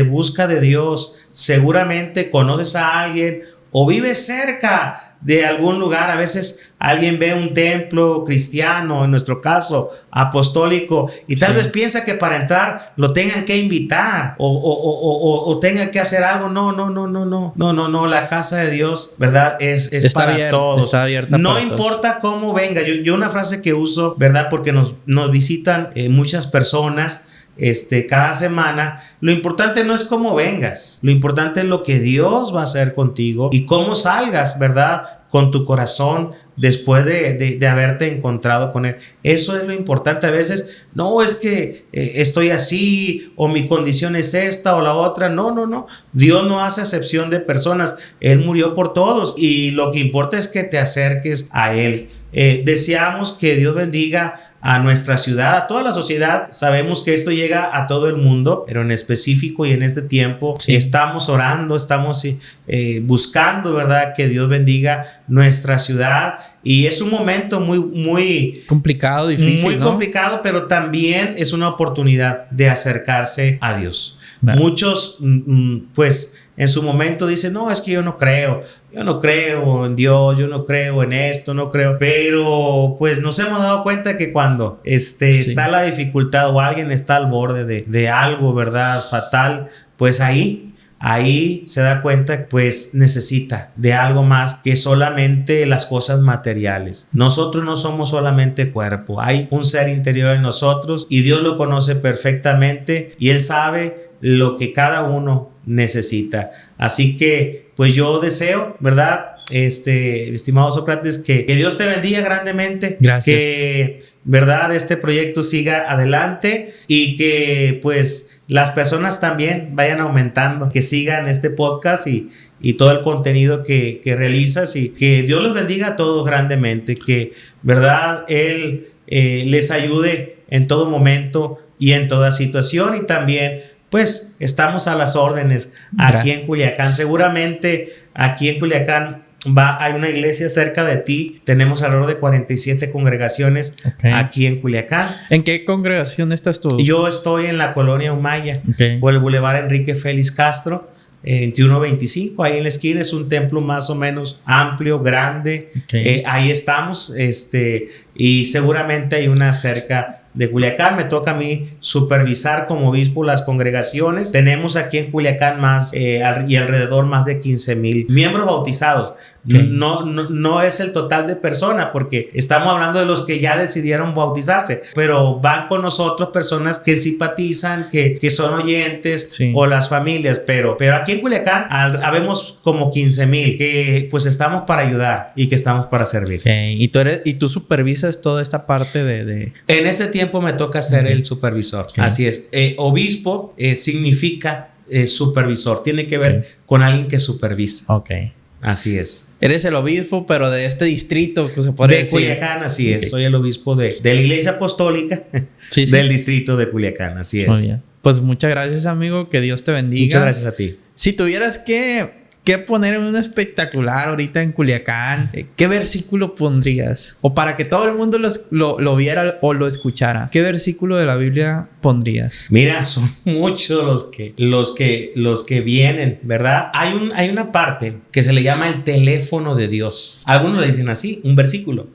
busca de Dios. Seguramente conoces a alguien o vives cerca de algún lugar. A veces alguien ve un templo cristiano, en nuestro caso apostólico, y tal vez piensa que para entrar lo tengan que invitar o tengan que hacer algo. No, la casa de Dios, ¿verdad?, es para todos. Está abierta, no importa todos. Cómo venga. Yo una frase que uso, ¿verdad?, porque nos visitan muchas personas cada semana. Lo importante no es cómo vengas, lo importante es lo que Dios va a hacer contigo y cómo salgas, ¿verdad?, con tu corazón después de haberte encontrado con Él. Eso es lo importante. A veces, no, es que estoy así, o mi condición es esta o la otra. No. Dios no hace acepción de personas. Él murió por todos y lo que importa es que te acerques a Él. Deseamos que Dios bendiga a nuestra ciudad, a toda la sociedad. Sabemos que esto llega a todo el mundo, pero en específico y en este tiempo estamos orando, estamos buscando, ¿verdad? Que Dios bendiga nuestra ciudad. Y es un momento muy complicado, difícil, muy complicado, pero también es una oportunidad de acercarse a Dios. Muchos, pues, en su momento dicen, no, es que yo no creo en Dios, yo no creo en esto, no creo. Pero pues nos hemos dado cuenta que cuando está la dificultad o alguien está al borde de algo, ¿verdad? Fatal, pues ahí se da cuenta que pues necesita de algo más que solamente las cosas materiales. Nosotros no somos solamente cuerpo, hay un ser interior en nosotros y Dios lo conoce perfectamente y Él sabe lo que cada uno necesita. Así que pues yo deseo, ¿verdad? Estimado Sócrates, que Dios te bendiga grandemente. Gracias. Que, ¿verdad? Este proyecto siga adelante y que pues las personas también vayan aumentando, que sigan este podcast y todo el contenido que realizas, y que Dios los bendiga a todos grandemente, que, ¿verdad? Él les ayude en todo momento y en toda situación. Y también pues estamos a las órdenes aquí en Culiacán. Seguramente aquí en Culiacán hay una iglesia cerca de ti. Tenemos alrededor de 47 congregaciones aquí en Culiacán. ¿En qué congregación estás tú? Yo estoy en la colonia Humaya, por el Boulevard Enrique Félix Castro, 2125. Ahí en la esquina es un templo más o menos amplio, grande. Ahí estamos, y seguramente hay una cerca de Culiacán. Me toca a mí supervisar como obispo las congregaciones. Tenemos aquí en Culiacán y alrededor más de 15,000 miembros bautizados. No es el total de personas, porque estamos hablando de los que ya decidieron bautizarse, pero van con nosotros personas que simpatizan, que son oyentes, o las familias, pero aquí en Culiacán habemos como 15,000 que pues estamos para ayudar y que estamos para servir. ¿Y tú supervisas toda esta parte de... En este tiempo me toca ser el supervisor. Así es. Obispo significa supervisor, tiene que ver con alguien que supervisa. Así es. Eres el obispo, pero de este distrito, que se puede decir. De Culiacán, así es. Soy el obispo de la Iglesia Apostólica del distrito de Culiacán, así es. Muy bien. Pues muchas gracias, amigo. Que Dios te bendiga. Muchas gracias a ti. Si tuvieras que poner en un espectacular ahorita en Culiacán, ¿qué versículo pondrías? O para que todo el mundo lo viera o lo escuchara, ¿qué versículo de la Biblia pondrías? Mira, son muchos los que vienen, ¿verdad? Hay una parte que se le llama el teléfono de Dios. Algunos le dicen así, un versículo.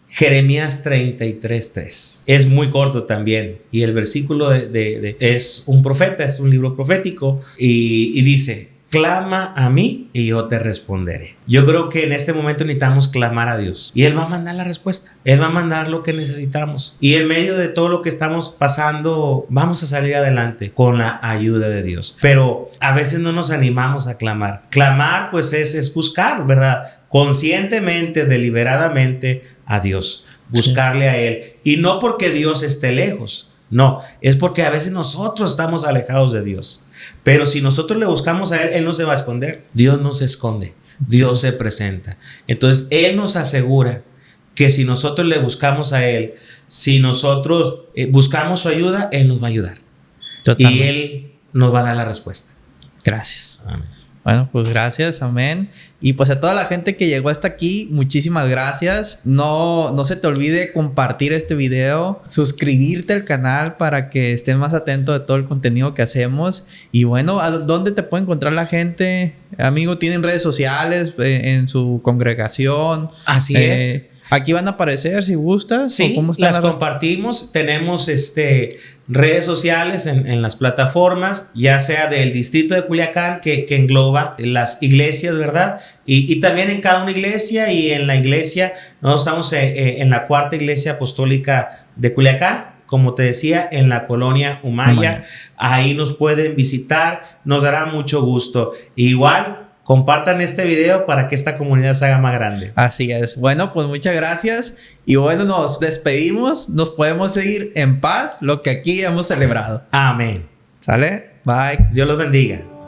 Jeremías 33:3. Es muy corto también. Y el versículo es un profeta, es un libro profético. Y dice: clama a mí y yo te responderé. Yo creo que en este momento necesitamos clamar a Dios y Él va a mandar la respuesta. Él va a mandar lo que necesitamos. Y en medio de todo lo que estamos pasando, vamos a salir adelante con la ayuda de Dios. Pero a veces no nos animamos a clamar. Clamar pues es buscar, ¿verdad? Conscientemente, deliberadamente a Dios. Buscarle a Él. Y no porque Dios esté lejos. No, es porque a veces nosotros estamos alejados de Dios. Pero si nosotros le buscamos a Él, Él no se va a esconder. Dios no se esconde. Dios se presenta. Entonces Él nos asegura que si nosotros le buscamos a Él, si nosotros buscamos su ayuda, Él nos va a ayudar. Totalmente. Y Él nos va a dar la respuesta. Gracias. Amén. Bueno, pues gracias, amén. Y pues a toda la gente que llegó hasta aquí, muchísimas gracias. No se te olvide compartir este video, suscribirte al canal para que estés más atento de todo el contenido que hacemos. Y bueno, ¿a dónde te puede encontrar la gente? Amigo, ¿tienen redes sociales en su congregación? Así es. Aquí van a aparecer si gustas. Sí, ¿cómo las compartimos. Tenemos redes sociales en las plataformas, ya sea del distrito de Culiacán, que engloba las iglesias, ¿verdad? Y también en cada una iglesia, y en la iglesia, nosotros estamos en la cuarta iglesia apostólica de Culiacán. Como te decía, en la colonia Humaya. Ahí nos pueden visitar, nos dará mucho gusto. Igual, compartan este video para que esta comunidad se haga más grande. Así es. Bueno, pues muchas gracias. Y bueno, nos despedimos. Nos podemos seguir en paz, lo que aquí hemos celebrado. Amén. ¿Sale? Bye. Dios los bendiga.